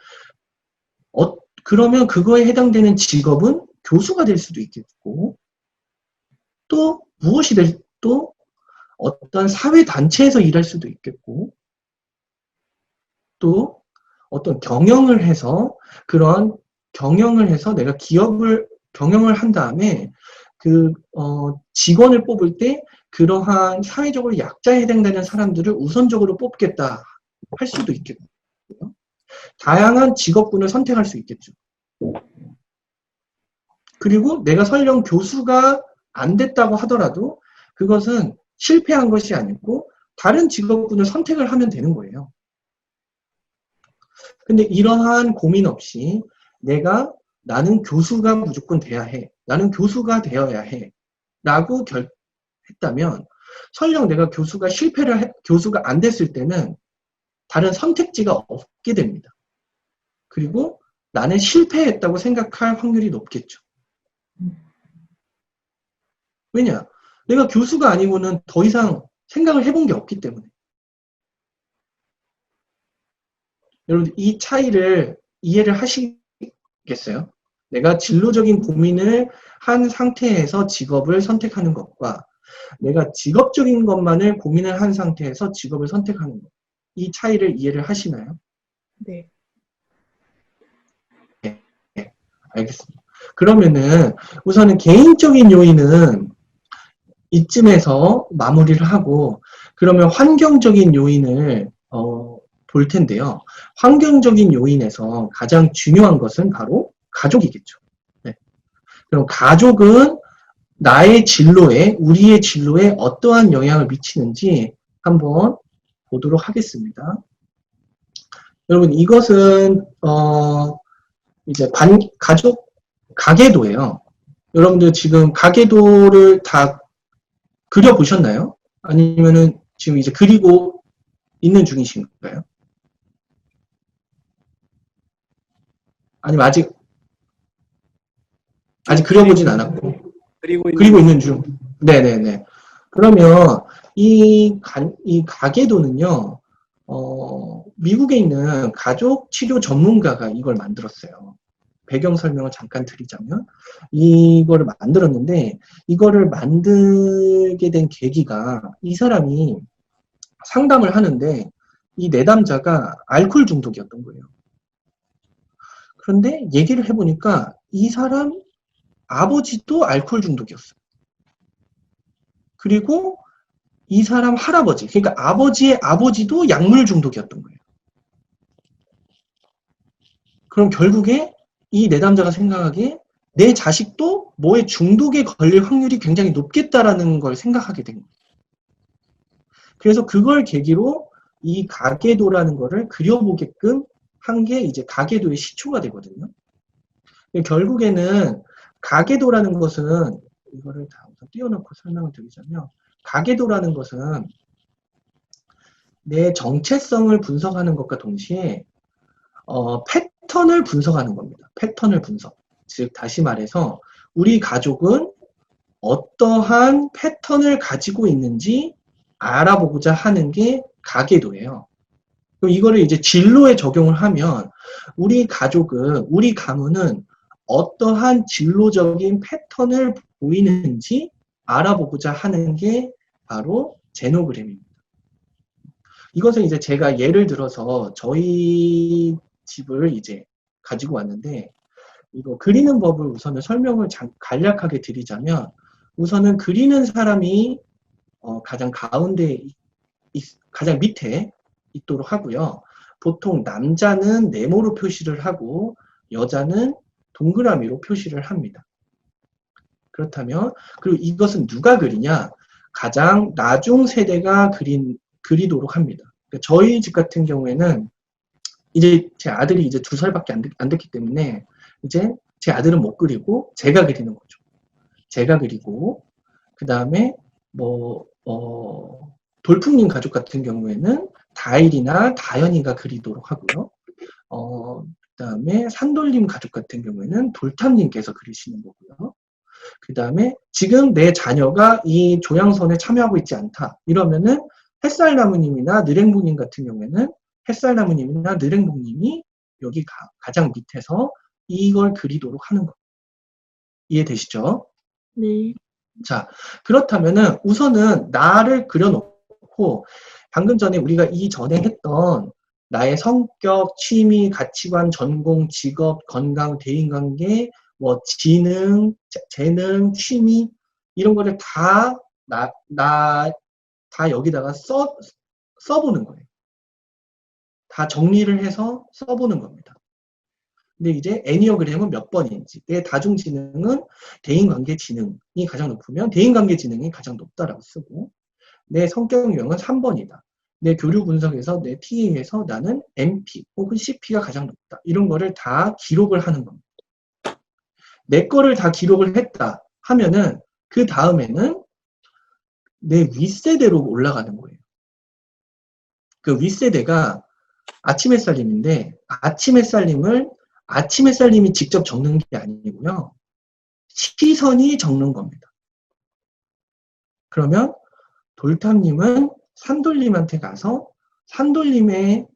그거에 해당되는 직업은 교수가 될 수도 있겠고, 또 또 어떤 사회단체에서 일할 수도 있겠고, 또 어떤 경영을 해서 내가 경영을 한 다음에 직원을 뽑을 때 그러한 사회적으로 약자에 해당되는 사람들을 우선적으로 뽑겠다 할 수도 있겠고요. 다양한 직업군을 선택할 수 있겠죠. 그리고 내가 설령 교수가 안 됐다고 하더라도 그것은 실패한 것이 아니고 다른 직업군을 선택을 하면 되는 거예요. 근데 이러한 고민 없이 나는 교수가 무조건 돼야 해. 나는 교수가 되어야 해. 라고 했다면 설령 내가 교수가 안 됐을 때는 다른 선택지가 없게 됩니다. 그리고 나는 실패했다고 생각할 확률이 높겠죠. 왜냐? 내가 교수가 아니고는 더 이상 생각을 해본 게 없기 때문에. 여러분, 이 차이를 이해를 하시겠어요? 내가 진로적인 고민을 한 상태에서 직업을 선택하는 것과 내가 직업적인 것만을 고민을 한 상태에서 직업을 선택하는 것. 이 차이를 이해를 하시나요? 네. 네, 알겠습니다. 그러면은 우선은 개인적인 요인은 이쯤에서 마무리를 하고, 그러면 환경적인 요인을 볼 텐데요. 환경적인 요인에서 가장 중요한 것은 바로 가족이겠죠. 네. 그럼 가족은 우리의 진로에 어떠한 영향을 미치는지 한번 보도록 하겠습니다. 여러분, 이것은 이제 가족 가계도예요. 여러분들 지금 가계도를 다 그려보셨나요? 아니면은 지금 이제 그리고 있는 중이신가요? 아니면 아직 그려보진 않았고 그리고 있는 중. 네네네. 그러면 이 가계도는요, 미국에 있는 가족 치료 전문가가 이걸 만들었어요. 배경 설명을 잠깐 드리자면, 이거를 만들었는데, 이거를 만들게 된 계기가 이 사람이 상담을 하는데, 이 내담자가 알코올 중독이었던 거예요. 그런데 얘기를 해보니까 이 사람 아버지도 알코올 중독이었어요. 그리고 이 사람 할아버지, 그러니까 아버지의 아버지도 약물 중독이었던 거예요. 그럼 결국에 이 내담자가 생각하기에 내 자식도 뭐에 중독에 걸릴 확률이 굉장히 높겠다라는 걸 생각하게 된 거예요. 그래서 그걸 계기로 이 가계도라는 거를 그려보게끔 한 게 이제 가계도의 시초가 되거든요. 결국에는 가계도라는 것은, 이거를 다 우선 띄워놓고 설명을 드리자면, 가계도라는 것은 내 정체성을 분석하는 것과 동시에 패턴을 분석하는 겁니다. 패턴을 분석. 즉 다시 말해서 우리 가족은 어떠한 패턴을 가지고 있는지 알아보고자 하는 게 가계도예요. 그럼 이거를 이제 진로에 적용을 하면 우리 가족은, 우리 가문은 어떠한 진로적인 패턴을 보이는지 알아보고자 하는 게 바로 제노그램입니다. 이것은 이제 제가 예를 들어서 저희 집을 이제 가지고 왔는데, 이거 그리는 법을 우선은 설명을 간략하게 드리자면, 우선은 그리는 사람이 가장 가운데, 가장 밑에 있도록 하고요. 보통 남자는 네모로 표시를 하고 여자는 동그라미로 표시를 합니다. 그렇다면, 그리고 이것은 누가 그리냐? 가장 나중 세대가 그리도록 합니다. 그러니까 저희 집 같은 경우에는 이제 제 아들이 이제 2살밖에 안 됐기 때문에 이제 제 아들은 못 그리고 제가 그리는 거죠. 제가 그리고 그 다음에 돌풍님 가족 같은 경우에는 다일이나 다현이가 그리도록 하고요. 그 다음에 산돌림 가족 같은 경우에는 돌탐님께서 그리시는 거고요. 그 다음에 지금 내 자녀가 이 조향선에 참여하고 있지 않다. 이러면은 햇살나무님이나 느랭봉님 같은 경우에는 햇살나무님이나 느랭봉님이 여기 가장 밑에서 이걸 그리도록 하는 거. 이해되시죠? 네. 자, 그렇다면은 우선은 나를 그려놓고 방금 전에 우리가 이전에 했던 나의 성격, 취미, 가치관, 전공, 직업, 건강, 대인관계, 지능, 재능, 취미 이런 거를 다 여기다가 써보는 거예요. 다 정리를 해서 써보는 겁니다. 근데 이제 애니어그램은 몇 번인지, 내 다중지능은 대인관계 지능이 가장 높으면 대인관계 지능이 가장 높다라고 쓰고, 내 성격 유형은 3번이다. 내 교류 분석에서 내 TA에서 나는 MP 혹은 CP가 가장 높다. 이런 거를 다 기록을 하는 겁니다. 내 거를 다 기록을 했다 하면은 그 다음에는 내 윗세대로 올라가는 거예요. 그 윗세대가 아침햇살님인데 아침햇살님이 직접 적는 게 아니고요. 시선이 적는 겁니다. 그러면 돌탐님은 산돌림한테 가서 산돌림의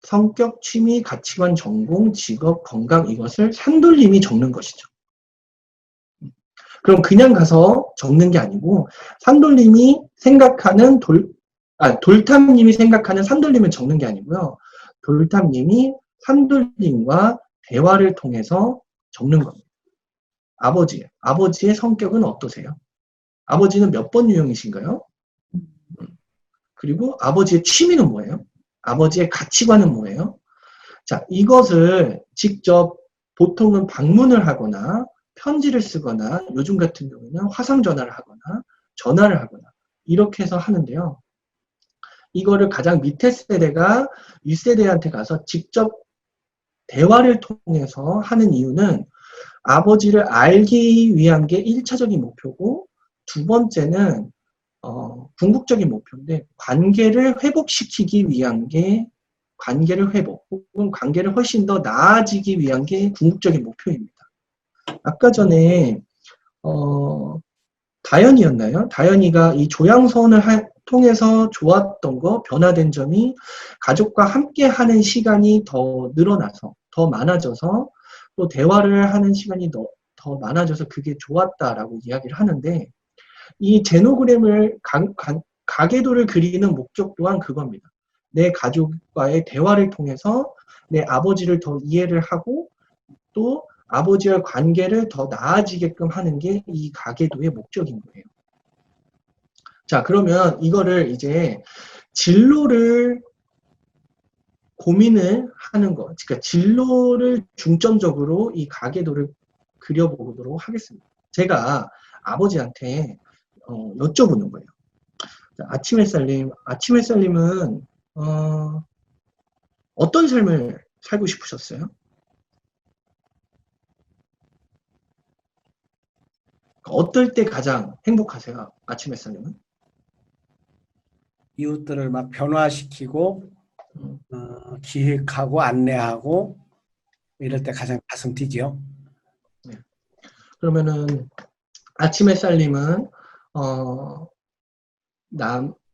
성격, 취미, 가치관, 전공, 직업, 건강 이것을 산돌림이 적는 것이죠. 그럼 그냥 가서 적는 게 아니고 산돌림이 생각하는 돌탐님이 생각하는 산돌림을 적는 게 아니고요. 돌탐님이 산돌림과 대화를 통해서 적는 겁니다. 아버지의 성격은 어떠세요? 아버지는 몇 번 유형이신가요? 그리고 아버지의 취미는 뭐예요? 아버지의 가치관은 뭐예요? 자, 이것을 직접 보통은 방문을 하거나 편지를 쓰거나 요즘 같은 경우는 화상전화를 하거나 전화를 하거나 이렇게 해서 하는데요. 이거를 가장 밑에 세대가 윗세대한테 가서 직접 대화를 통해서 하는 이유는 아버지를 알기 위한 게 1차적인 목표고, 두 번째는 궁극적인 목표인데, 관계를 회복시키기 위한 게 관계를 회복, 혹은 관계를 훨씬 더 나아지기 위한 게 궁극적인 목표입니다. 아까 전에 다현이였나요? 다현이가 이 조양선을 통해서 좋았던 거, 변화된 점이 가족과 함께 하는 시간이 더 늘어나서, 더 많아져서, 또 대화를 하는 시간이 더 많아져서 그게 좋았다라고 이야기를 하는데, 이 제노그램을 가계도를 그리는 목적 또한 그겁니다. 내 가족과의 대화를 통해서 내 아버지를 더 이해를 하고, 또 아버지와 관계를 더 나아지게끔 하는 게 이 가계도의 목적인 거예요. 자, 그러면 이거를 이제 진로를 고민을 하는 거, 그러니까 진로를 중점적으로 이 가계도를 그려보도록 하겠습니다. 제가 아버지한테 여쭤보는 거예요. 아침 햇살님은 어떤 삶을 살고 싶으셨어요? 어떨 때 가장 행복하세요? 아침 햇살님은? 이웃들을 막 변화시키고 기획하고 안내하고 이럴 때 가장 가슴 뛰죠. 네. 그러면은 아침 햇살님은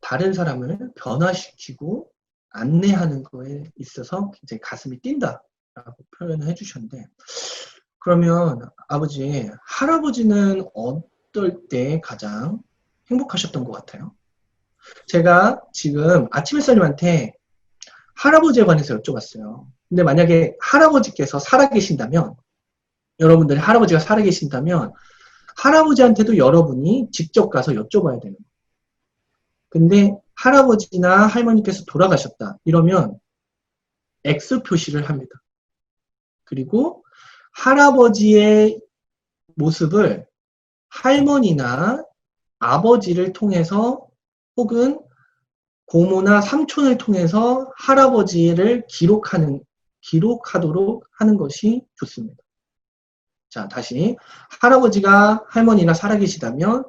다른 사람을 변화시키고 안내하는 거에 있어서 굉장히 가슴이 뛴다라고 표현을 해주셨는데, 그러면 아버지, 할아버지는 어떨 때 가장 행복하셨던 것 같아요? 제가 지금 아침 햇살님한테 할아버지에 관해서 여쭤봤어요. 근데 만약에 할아버지께서 살아계신다면, 여러분들이 할아버지가 살아계신다면 할아버지한테도 여러분이 직접 가서 여쭤봐야 되는 거예요. 근데 할아버지나 할머니께서 돌아가셨다 이러면 X 표시를 합니다. 그리고 할아버지의 모습을 할머니나 아버지를 통해서, 혹은 고모나 삼촌을 통해서 할아버지를 기록하도록 하는 것이 좋습니다. 자, 다시 할아버지가 할머니나 살아계시다면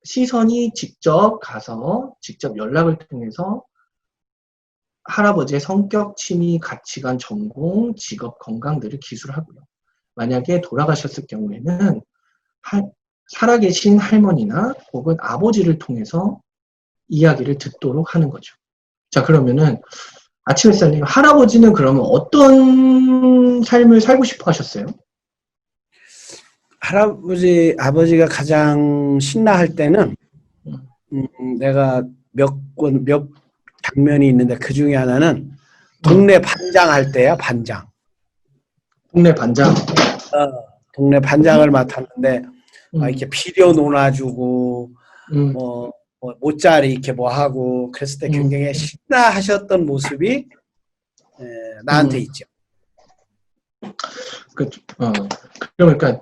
시선이 직접 가서 직접 연락을 통해서 할아버지의 성격, 취미, 가치관, 전공, 직업, 건강들을 기술하고요. 만약에 돌아가셨을 경우에는 살아계신 할머니나 혹은 아버지를 통해서 이야기를 듣도록 하는 거죠. 자, 그러면은 아침 햇살님, 할아버지는 그러면 어떤 삶을 살고 싶어 하셨어요? 아버지가 가장 신나할 때는 내가 몇 장면이 있는데 그 중에 하나는 동네 반장할 때야, 반장. 동네 반장? 동네 반장을 맡았는데 이렇게 비료 논아주고 뭐 모짜리 이렇게 뭐 하고 그랬을 때 굉장히 신나하셨던 모습이 나한테 있죠. 그러니까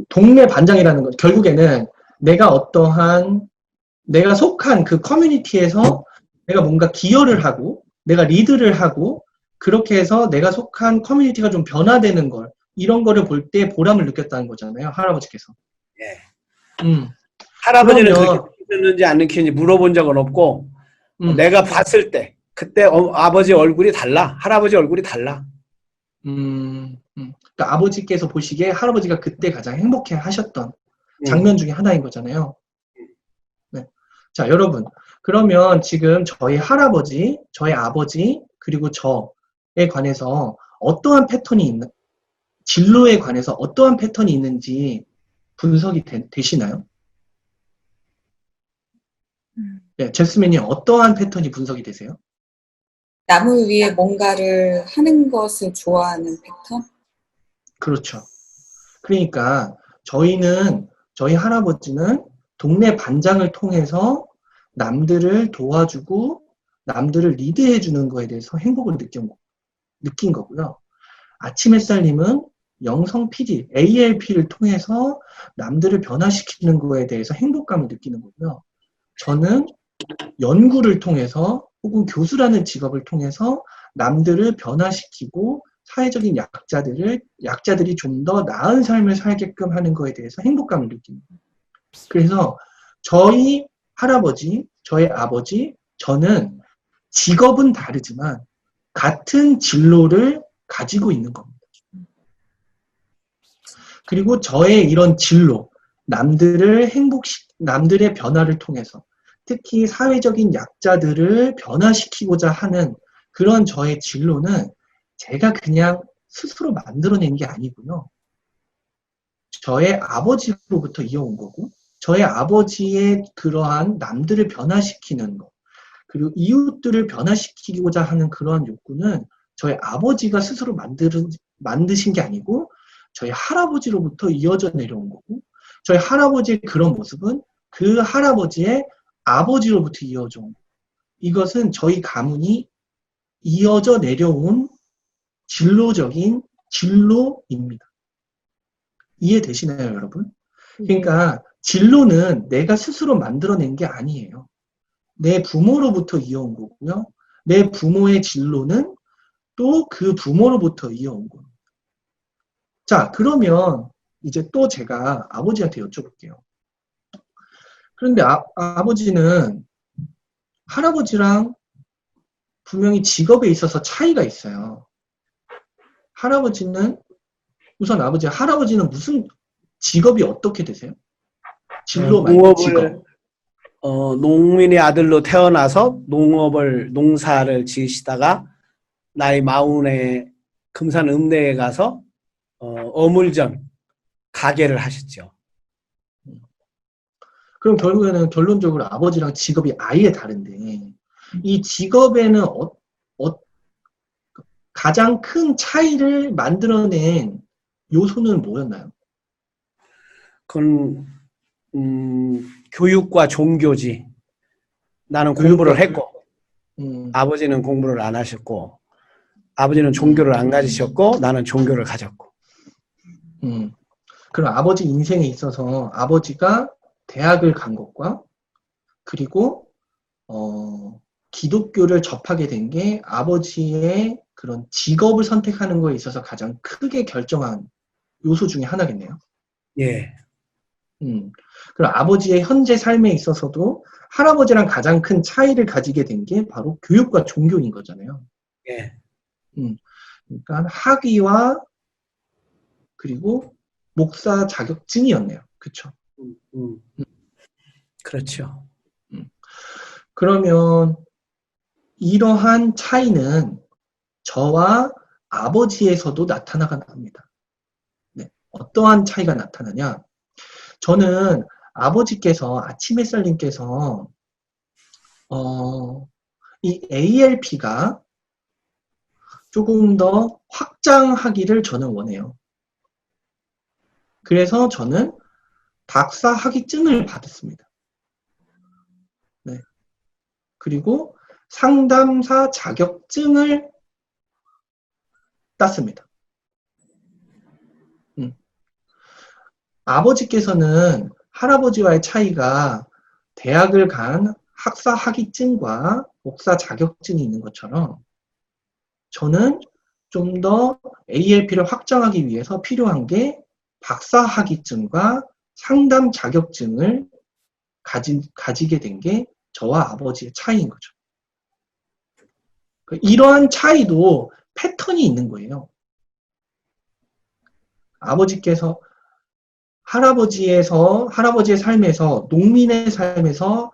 동네 반장이라는 건 결국에는 내가 속한 그 커뮤니티에서 내가 뭔가 기여를 하고 내가 리드를 하고, 그렇게 해서 내가 속한 커뮤니티가 좀 변화되는 걸, 이런 거를 볼 때 보람을 느꼈다는 거잖아요, 할아버지께서. 예. 할아버지는 그러면, 그렇게 키웠는지 안 키웠는지 물어본 적은 없고 내가 봤을 때 그때 아버지 얼굴이 달라, 할아버지 얼굴이 달라. 그러니까 아버지께서 보시기에 할아버지가 그때 가장 행복해 하셨던 장면 중에 하나인 거잖아요. 네. 자, 여러분, 그러면 지금 저희 할아버지, 저희 아버지, 그리고 저에 관해서 어떠한 패턴이 진로에 관해서 어떠한 패턴이 있는지 분석이 되시나요? 네, 제스민이 어떠한 패턴이 분석이 되세요? 남을 위해 뭔가를 하는 것을 좋아하는 패턴? 그렇죠. 그러니까 저희 할아버지는 동네 반장을 통해서 남들을 도와주고 남들을 리드해주는 거에 대해서 행복을 느낀 거고요. 아침 햇살님은 영성 PD, ALP를 통해서 남들을 변화시키는 거에 대해서 행복감을 느끼는 거고요. 저는 연구를 통해서 혹은 교수라는 직업을 통해서 남들을 변화시키고 사회적인 약자들이 좀 더 나은 삶을 살게끔 하는 거에 대해서 행복감을 느낍니다. 그래서 저희 할아버지, 저의 아버지, 저는 직업은 다르지만 같은 진로를 가지고 있는 겁니다. 그리고 저의 이런 진로, 남들의 변화를 통해서 특히 사회적인 약자들을 변화시키고자 하는 그런 저의 진로는 제가 그냥 스스로 만들어낸 게 아니고요. 저의 아버지로부터 이어온 거고, 저의 아버지의 그러한 남들을 변화시키는 것, 그리고 이웃들을 변화시키고자 하는 그러한 욕구는 저희 아버지가 스스로 만드신 게 아니고 저희 할아버지로부터 이어져 내려온 거고, 저희 할아버지의 그런 모습은 그 할아버지의 아버지로부터 이어져 온 거고, 이것은 저희 가문이 이어져 내려온 진로적인 진로입니다. 이해되시나요, 여러분? 그러니까 진로는 내가 스스로 만들어낸 게 아니에요. 내 부모로부터 이어온 거고요. 내 부모의 진로는 또 그 부모로부터 이어온 거예요. 자, 그러면 이제 또 제가 아버지한테 여쭤볼게요. 그런데 아버지는 할아버지랑 분명히 직업에 있어서 차이가 있어요. 우선 할아버지는 무슨 직업이 어떻게 되세요? 진로 말고 직업. 농민의 아들로 태어나서 농사를 지으시다가 나이 40에 금산 읍내에 가서 어물점 가게를 하셨죠. 그럼 결론적으로 아버지랑 직업이 아예 다른데 이 직업에는 가장 큰 차이를 만들어낸 요소는 뭐였나요? 그건 교육과 종교지. 나는 공부를 했고 아버지는 공부를 안 하셨고, 아버지는 종교를 안 가지셨고 나는 종교를 가졌고. 그럼 아버지 인생에 있어서 아버지가 대학을 간 것과 그리고 기독교를 접하게 된 게 아버지의 그런 직업을 선택하는 거에 있어서 가장 크게 결정한 요소 중에 하나겠네요. 예. 그럼 아버지의 현재 삶에 있어서도 할아버지랑 가장 큰 차이를 가지게 된 게 바로 교육과 종교인 거잖아요. 예. 그러니까 학위와 그리고 목사 자격증이었네요. 그렇죠? 그렇죠. 그러면 이러한 차이는 저와 아버지에서도 나타납니다. 네. 어떠한 차이가 나타나냐? 저는 아버지께서, 아침햇살님께서 이 ALP가 조금 더 확장하기를 저는 원해요. 그래서 저는 박사 학위증을 받았습니다. 네. 그리고 상담사 자격증을 땄습니다. 아버지께서는 할아버지와의 차이가 대학을 간 학사 학위증과 목사 자격증이 있는 것처럼 저는 좀 더 ALP를 확장하기 위해서 필요한 게 박사 학위증과 상담 자격증을 가지게 된 게 저와 아버지의 차이인 거죠. 이러한 차이도 패턴이 있는 거예요. 아버지께서 할아버지의 삶에서, 농민의 삶에서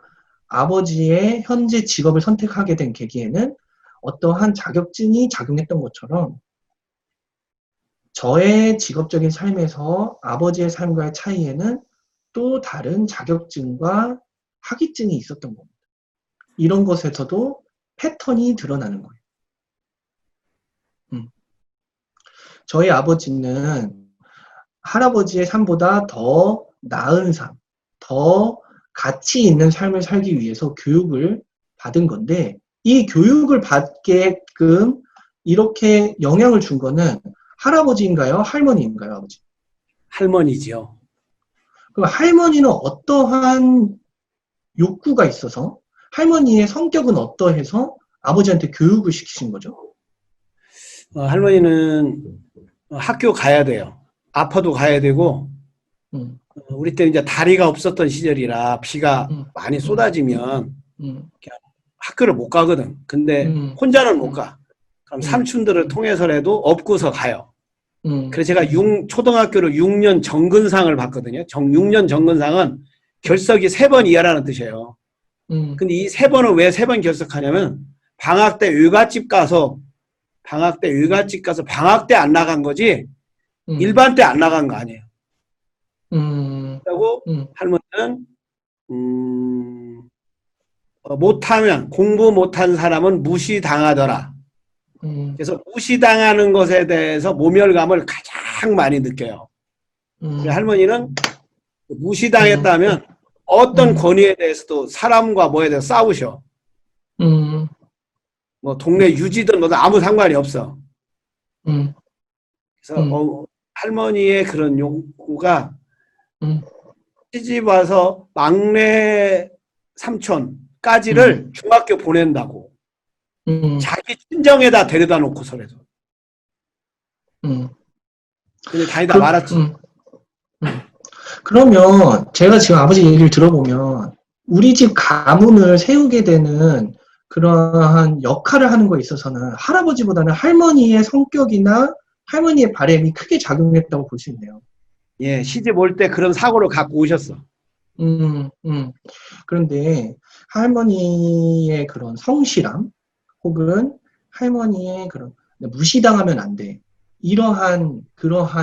아버지의 현재 직업을 선택하게 된 계기에는 어떠한 자격증이 작용했던 것처럼 저의 직업적인 삶에서 아버지의 삶과의 차이에는 또 다른 자격증과 학위증이 있었던 겁니다. 이런 것에서도 패턴이 드러나는 거예요. 저희 아버지는 할아버지의 삶보다 더 나은 삶, 더 가치 있는 삶을 살기 위해서 교육을 받은 건데 이 교육을 받게끔 이렇게 영향을 준 거는 할아버지인가요? 할머니인가요? 아버지? 할머니지요. 그럼 할머니는 어떠한 욕구가 있어서 할머니의 성격은 어떠해서 아버지한테 교육을 시키신 거죠? 할머니는 학교 가야 돼요. 아파도 가야 되고, 우리 때 이제 다리가 없었던 시절이라 비가 많이 쏟아지면 학교를 못 가거든. 근데 혼자는 못 가. 그럼 삼촌들을 통해서라도 업고서 가요. 그래서 제가 초등학교를 6년 정근상을 받거든요. 6년 정근상은 결석이 3번 이하라는 뜻이에요. 근데 이 3번을 왜 3번 결석하냐면 방학 때 외갓집 가서 방학 때 안 나간 거지 일반 때 안 나간 거 아니에요. 그리고 할머니는 못하면 공부 못한 사람은 무시당하더라. 그래서 무시당하는 것에 대해서 모멸감을 가장 많이 느껴요. 할머니는 무시당했다면 어떤 권위에 대해서도 사람과 뭐에 대해서 싸우셔. 뭐 동네 유지든 뭐든 아무 상관이 없어. 그래서 할머니의 그런 욕구가 시집 와서 막내 삼촌까지를 중학교 보낸다고. 자기 친정에다 데려다 놓고서라도. 근데 다니다 말았지. 그러면 제가 지금 아버지 얘기를 들어보면 우리 집 가문을 세우게 되는 그러한 역할을 하는 거에 있어서는 할아버지보다는 할머니의 성격이나 할머니의 바람이 크게 작용했다고 볼 수 있네요. 예, 시집 올 때 그런 사고를 갖고 오셨어. 그런데 할머니의 그런 성실함 혹은 할머니의 그런 무시당하면 안 돼. 그러한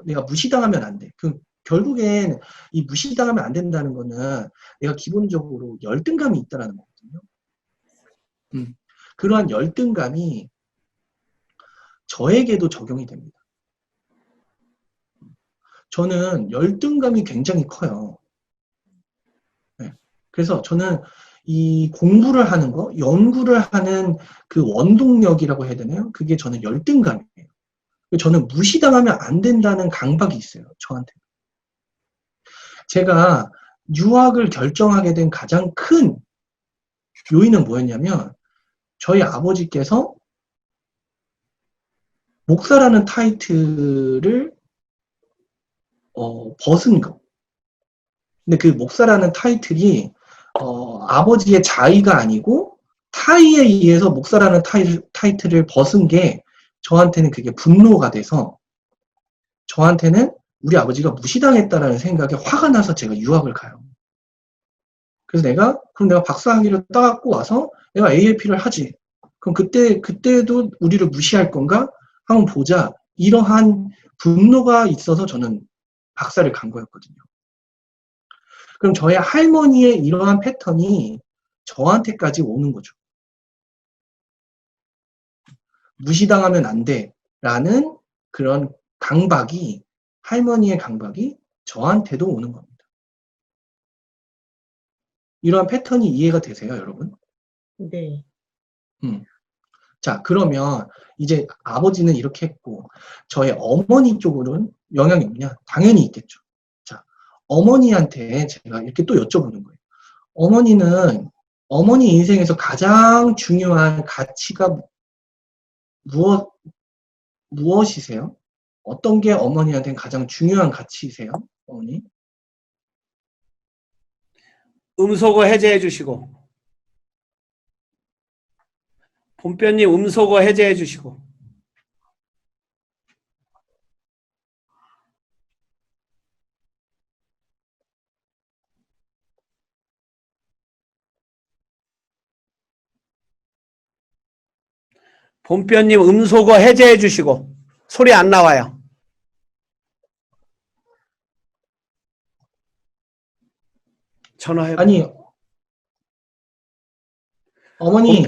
내가 무시당하면 안 돼. 결국엔 이 무시당하면 안 된다는 거는 내가 기본적으로 열등감이 있다라는 거거든요. 그러한 열등감이 저에게도 적용이 됩니다. 저는 열등감이 굉장히 커요. 네. 그래서 저는 이 공부를 하는 거, 연구를 하는 그 원동력이라고 해야 되나요? 그게 저는 열등감이에요. 저는 무시당하면 안 된다는 강박이 있어요, 저한테. 제가 유학을 결정하게 된 가장 큰 요인은 뭐였냐면, 저희 아버지께서 목사라는 타이틀을 벗은 거. 근데 그 목사라는 타이틀이 아버지의 자의가 아니고 타의에 의해서 목사라는 타이틀을 벗은 게 저한테는 그게 분노가 돼서 저한테는 우리 아버지가 무시당했다라는 생각에 화가 나서 제가 유학을 가요. 그래서 그럼 내가 박사학위를 따갖고 와서 내가 ALP를 하지. 그럼 그때도 우리를 무시할 건가? 한번 보자. 이러한 분노가 있어서 저는 박사를 간 거였거든요. 그럼 저의 할머니의 이러한 패턴이 저한테까지 오는 거죠. 무시당하면 안 돼. 라는 그런 할머니의 강박이 저한테도 오는 겁니다. 이러한 패턴이 이해가 되세요, 여러분? 네. 자, 그러면 이제 아버지는 이렇게 했고, 저의 어머니 쪽으로는 영향이 없냐? 당연히 있겠죠. 자, 어머니한테 제가 이렇게 또 여쭤보는 거예요. 어머니 인생에서 가장 중요한 가치가 무엇이세요? 어떤 게 어머니한테는 가장 중요한 가치이세요? 어머니? 음소거 해제해 주시고. 본편님 음소거 해제해 주시고. 본편님 음소거 해제해 주시고. 소리 안 나와요. 전화해. 아니, 어머니.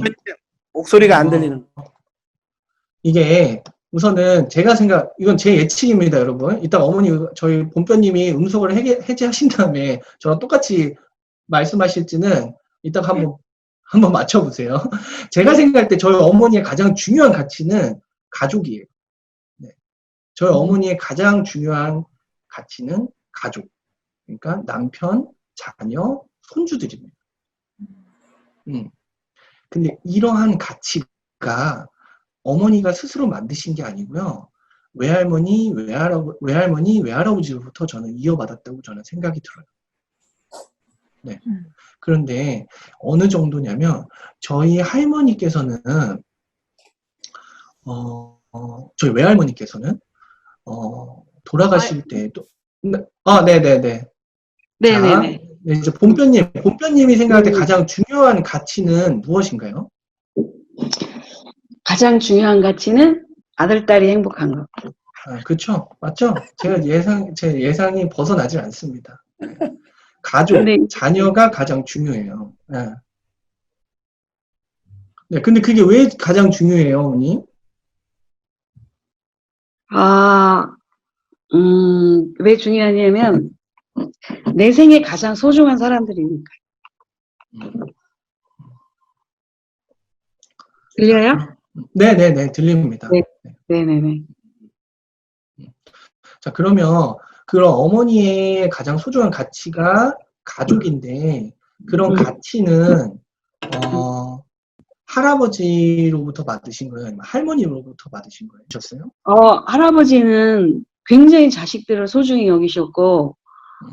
목소리가 안 들리는. 이게 우선은 이건 제 예측입니다, 여러분. 이따 어머니, 저희 본편님이 음소거를 해제하신 다음에 저랑 똑같이 말씀하실지는 이따가 한번 맞춰보세요. 제가 생각할 때 저희 어머니의 가장 중요한 가치는 가족이에요. 네. 저희 어머니의 가장 중요한 가치는 가족. 그러니까 남편, 자녀, 손주들입니다. 근데 이러한 가치가 어머니가 스스로 만드신 게 아니고요. 외할머니, 외할아버지로부터 저는 이어받았다고 저는 생각이 들어요. 네. 그런데 어느 정도냐면 저희 할머니께서는 저희 외할머니께서는 돌아가실 때도 네네네. 네네네. 자, 네, 이제 본편님이 생각할 때 가장 중요한 가치는 무엇인가요? 가장 중요한 가치는 아들, 딸이 행복한 것. 그쵸? 맞죠? 제 예상이 벗어나질 않습니다. 가족, 네. 자녀가 가장 중요해요. 네. 네, 근데 그게 왜 가장 중요해요, 어머니? 왜 중요하냐면, 내 생에 가장 소중한 사람들이니까. 들려요? 네네네, 들립니다. 네. 네네네. 자, 그러면 그런 어머니의 가장 소중한 가치가 가족인데, 그런 가치는, 할아버지로부터 받으신 거예요? 아니면 할머니로부터 받으신 거예요? 셨어요? 할아버지는 굉장히 자식들을 소중히 여기셨고,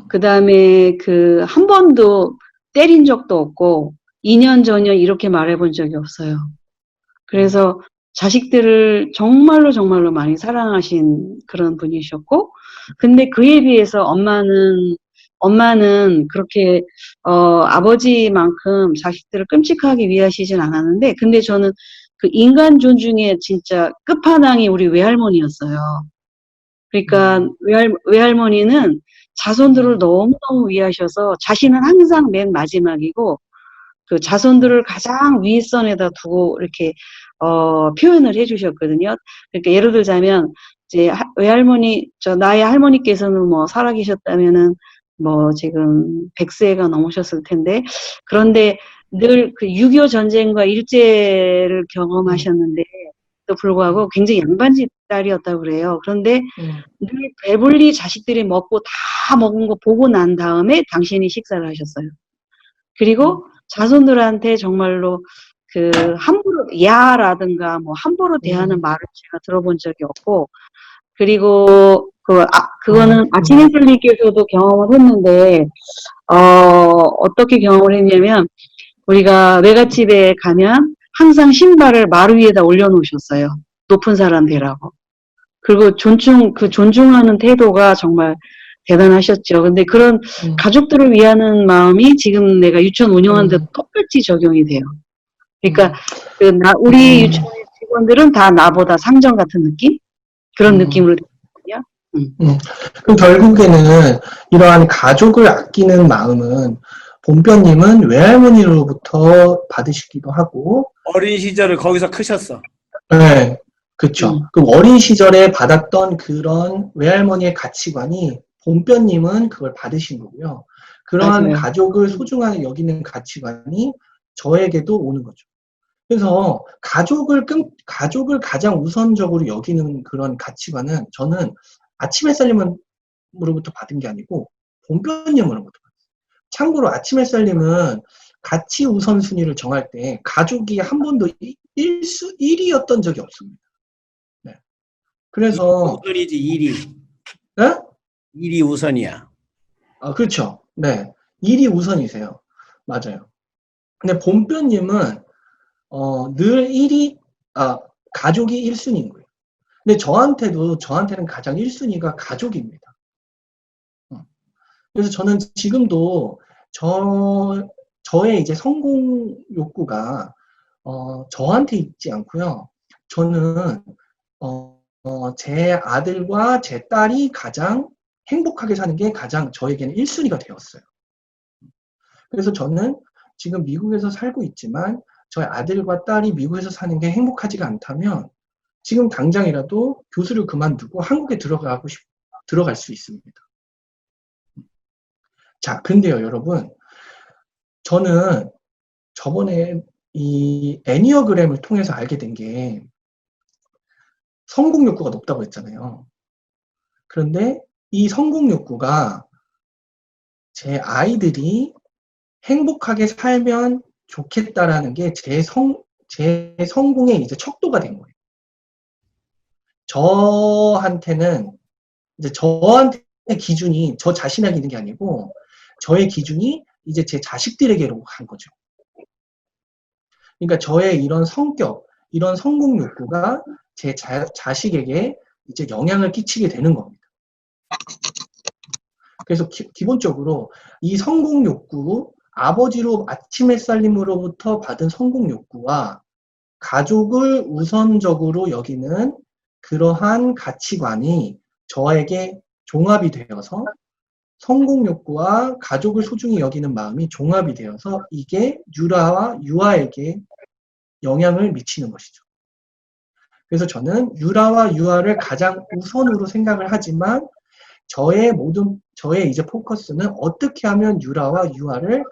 그 다음에 한 번도 때린 적도 없고, 2년 전혀 이렇게 말해본 적이 없어요. 그래서 자식들을 정말로 정말로 많이 사랑하신 그런 분이셨고, 근데 그에 비해서 엄마는 그렇게, 아버지만큼 자식들을 끔찍하게 위하시진 않았는데, 근데 저는 그 인간 존중의 진짜 끝판왕이 우리 외할머니였어요. 그러니까 외할머니는 자손들을 너무너무 위하셔서 자신은 항상 맨 마지막이고, 그 자손들을 가장 윗선에다 두고 이렇게 표현을 해주셨거든요. 그러니까 예를 들자면 이제 나의 할머니께서는 뭐 살아계셨다면은 뭐 지금 100세가 넘으셨을 텐데, 그런데 늘 그 6.25 전쟁과 일제를 경험하셨는데 또 불구하고 굉장히 양반집 딸이었다고 그래요. 그런데 늘 배불리 자식들이 먹고 다 먹은 거 보고 난 다음에 당신이 식사를 하셨어요. 그리고 자손들한테 정말로 함부로, 야라든가 뭐 함부로 대하는 말을 제가 들어본 적이 없고, 그리고 그거는 아침 햇살님께서도 경험을 했는데, 어떻게 경험을 했냐면, 우리가 외갓집에 가면 항상 신발을 마루 위에다 올려놓으셨어요. 높은 사람 되라고. 그리고 존중하는 태도가 정말 대단하셨죠. 근데 그런 가족들을 위하는 마음이 지금 내가 유치원 운영하는데 똑같이 적용이 돼요. 그러니까 우리 유치원 직원들은 다 나보다 상전 같은 느낌? 그런 느낌으로 되거든요. 그럼 결국에는 이러한 가족을 아끼는 마음은 본편님은 외할머니로부터 받으시기도 하고 어린 시절을 거기서 크셨어. 네, 그렇죠. 그 어린 시절에 받았던 그런 외할머니의 가치관이 본편님은 그걸 받으신 거고요. 그러한 맞아요. 가족을 소중하게 여기는 가치관이 저에게도 오는 거죠. 그래서 가족을 가장 우선적으로 여기는 그런 가치관은 저는 아침 햇살님으로부터 받은 게 아니고 본편님으로부터 받았어요. 참고로 아침 햇살님은 가치 우선순위를 정할 때 가족이 한 번도 1위였던 적이 없습니다. 네. 그래서 우선이지 1위. 네? 1위 우선이야. 그렇죠. 네. 1위 우선이세요. 맞아요. 근데 본편님은 늘 가족이 1순위인 거예요. 근데 저한테는 가장 1순위가 가족입니다. 그래서 저는 지금도 저의 이제 성공 욕구가 저한테 있지 않고요. 저는 제 아들과 제 딸이 가장 행복하게 사는 게 가장 저에게는 1순위가 되었어요. 그래서 저는 지금 미국에서 살고 있지만 저희 아들과 딸이 미국에서 사는 게 행복하지가 않다면 지금 당장이라도 교수를 그만두고 한국에 들어갈 수 있습니다. 자, 근데요, 여러분. 저는 저번에 이 애니어그램을 통해서 알게 된 게 성공 욕구가 높다고 했잖아요. 그런데 이 성공 욕구가 제 아이들이 행복하게 살면 좋겠다라는 게 제 성공의 이제 척도가 된 거예요. 저한테는 이제 저한테 기준이 저 자신에게 있는 게 아니고 저의 기준이 이제 제 자식들에게로 간 거죠. 그러니까 저의 이런 성격, 이런 성공 욕구가 제 자식에게 이제 영향을 끼치게 되는 겁니다. 그래서 기본적으로 이 성공 욕구, 아버지로 아침 햇살님으로부터 받은 성공 욕구와 가족을 우선적으로 여기는 그러한 가치관이 저에게 종합이 되어서 성공 욕구와 가족을 소중히 여기는 마음이 종합이 되어서 이게 유라와 유아에게 영향을 미치는 것이죠. 그래서 저는 유라와 유아를 가장 우선으로 생각을 하지만 저의 이제 포커스는 어떻게 하면 유라와 유아를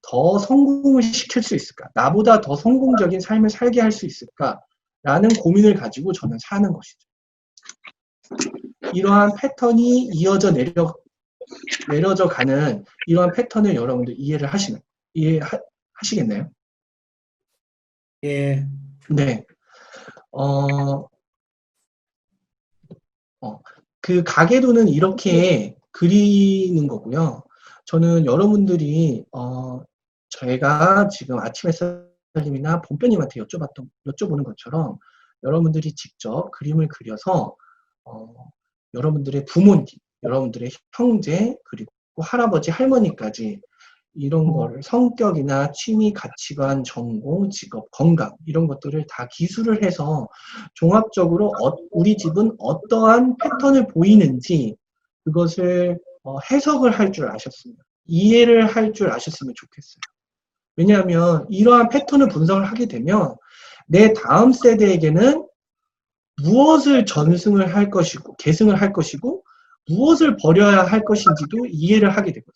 더 성공을 시킬 수 있을까? 나보다 더 성공적인 삶을 살게 할 수 있을까라는 고민을 가지고 저는 사는 것이죠. 이러한 패턴이 내려져 가는 이러한 패턴을 여러분들 이해하시겠나요? 예. 네. 그 가계도는 이렇게 그리는 거고요. 저는 여러분들이 제가 지금 아침 햇살님이나 본뼈님한테 여쭤보는 것처럼 여러분들이 직접 그림을 그려서 여러분들의 부모님, 여러분들의 형제, 그리고 할아버지, 할머니까지 이런 거를 성격이나 취미, 가치관, 전공, 직업, 건강 이런 것들을 다 기술을 해서 종합적으로 우리 집은 어떠한 패턴을 보이는지 그것을 해석을 할 줄 아셨으면, 이해를 할 줄 아셨으면 좋겠어요. 왜냐하면 이러한 패턴을 분석을 하게 되면 내 다음 세대에게는 무엇을 전승을 할 것이고 계승을 할 것이고 무엇을 버려야 할 것인지도 이해를 하게 되거든요.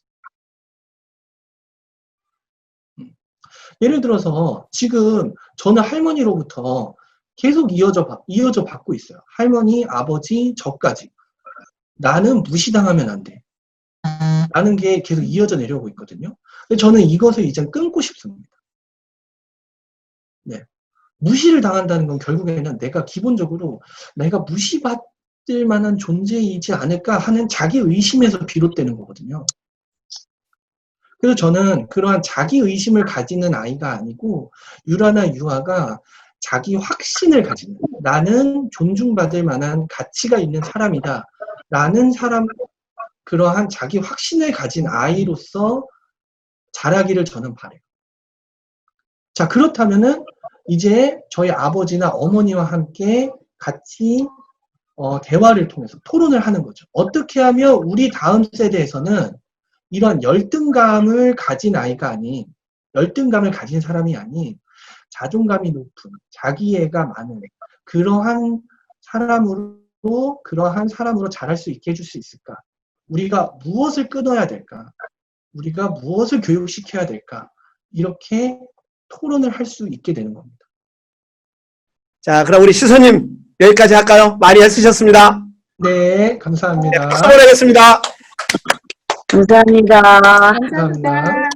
예를 들어서 지금 저는 할머니로부터 계속 이어져 받고 있어요. 할머니, 아버지, 저까지. 나는 무시당하면 안 돼. 라는 게 계속 이어져 내려오고 있거든요. 근데 저는 이것을 이제 끊고 싶습니다. 네. 무시를 당한다는 건 결국에는 기본적으로 내가 무시받을 만한 존재이지 않을까 하는 자기 의심에서 비롯되는 거거든요. 그래서 저는 그러한 자기 의심을 가지는 아이가 아니고 유라나 유아가 자기 확신을 가지는, 나는 존중받을 만한 가치가 있는 사람이다 라는 그러한 자기 확신을 가진 아이로서 자라기를 저는 바라요. 자, 그렇다면은 이제 저희 아버지나 어머니와 함께 같이 대화를 통해서 토론을 하는 거죠. 어떻게 하면 우리 다음 세대에서는 이런 열등감을 가진 아이가 아닌, 열등감을 가진 사람이 아닌 자존감이 높은, 자기애가 많은 그러한 사람으로 자랄 수 있게 해줄 수 있을까? 우리가 무엇을 끊어야 될까? 우리가 무엇을 교육시켜야 될까? 이렇게 토론을 할 수 있게 되는 겁니다. 자, 그럼 우리 시소님 여기까지 할까요? 많이 애쓰셨습니다. 네, 감사합니다. 박수 보내겠습니다. 감사합니다. 감사합니다.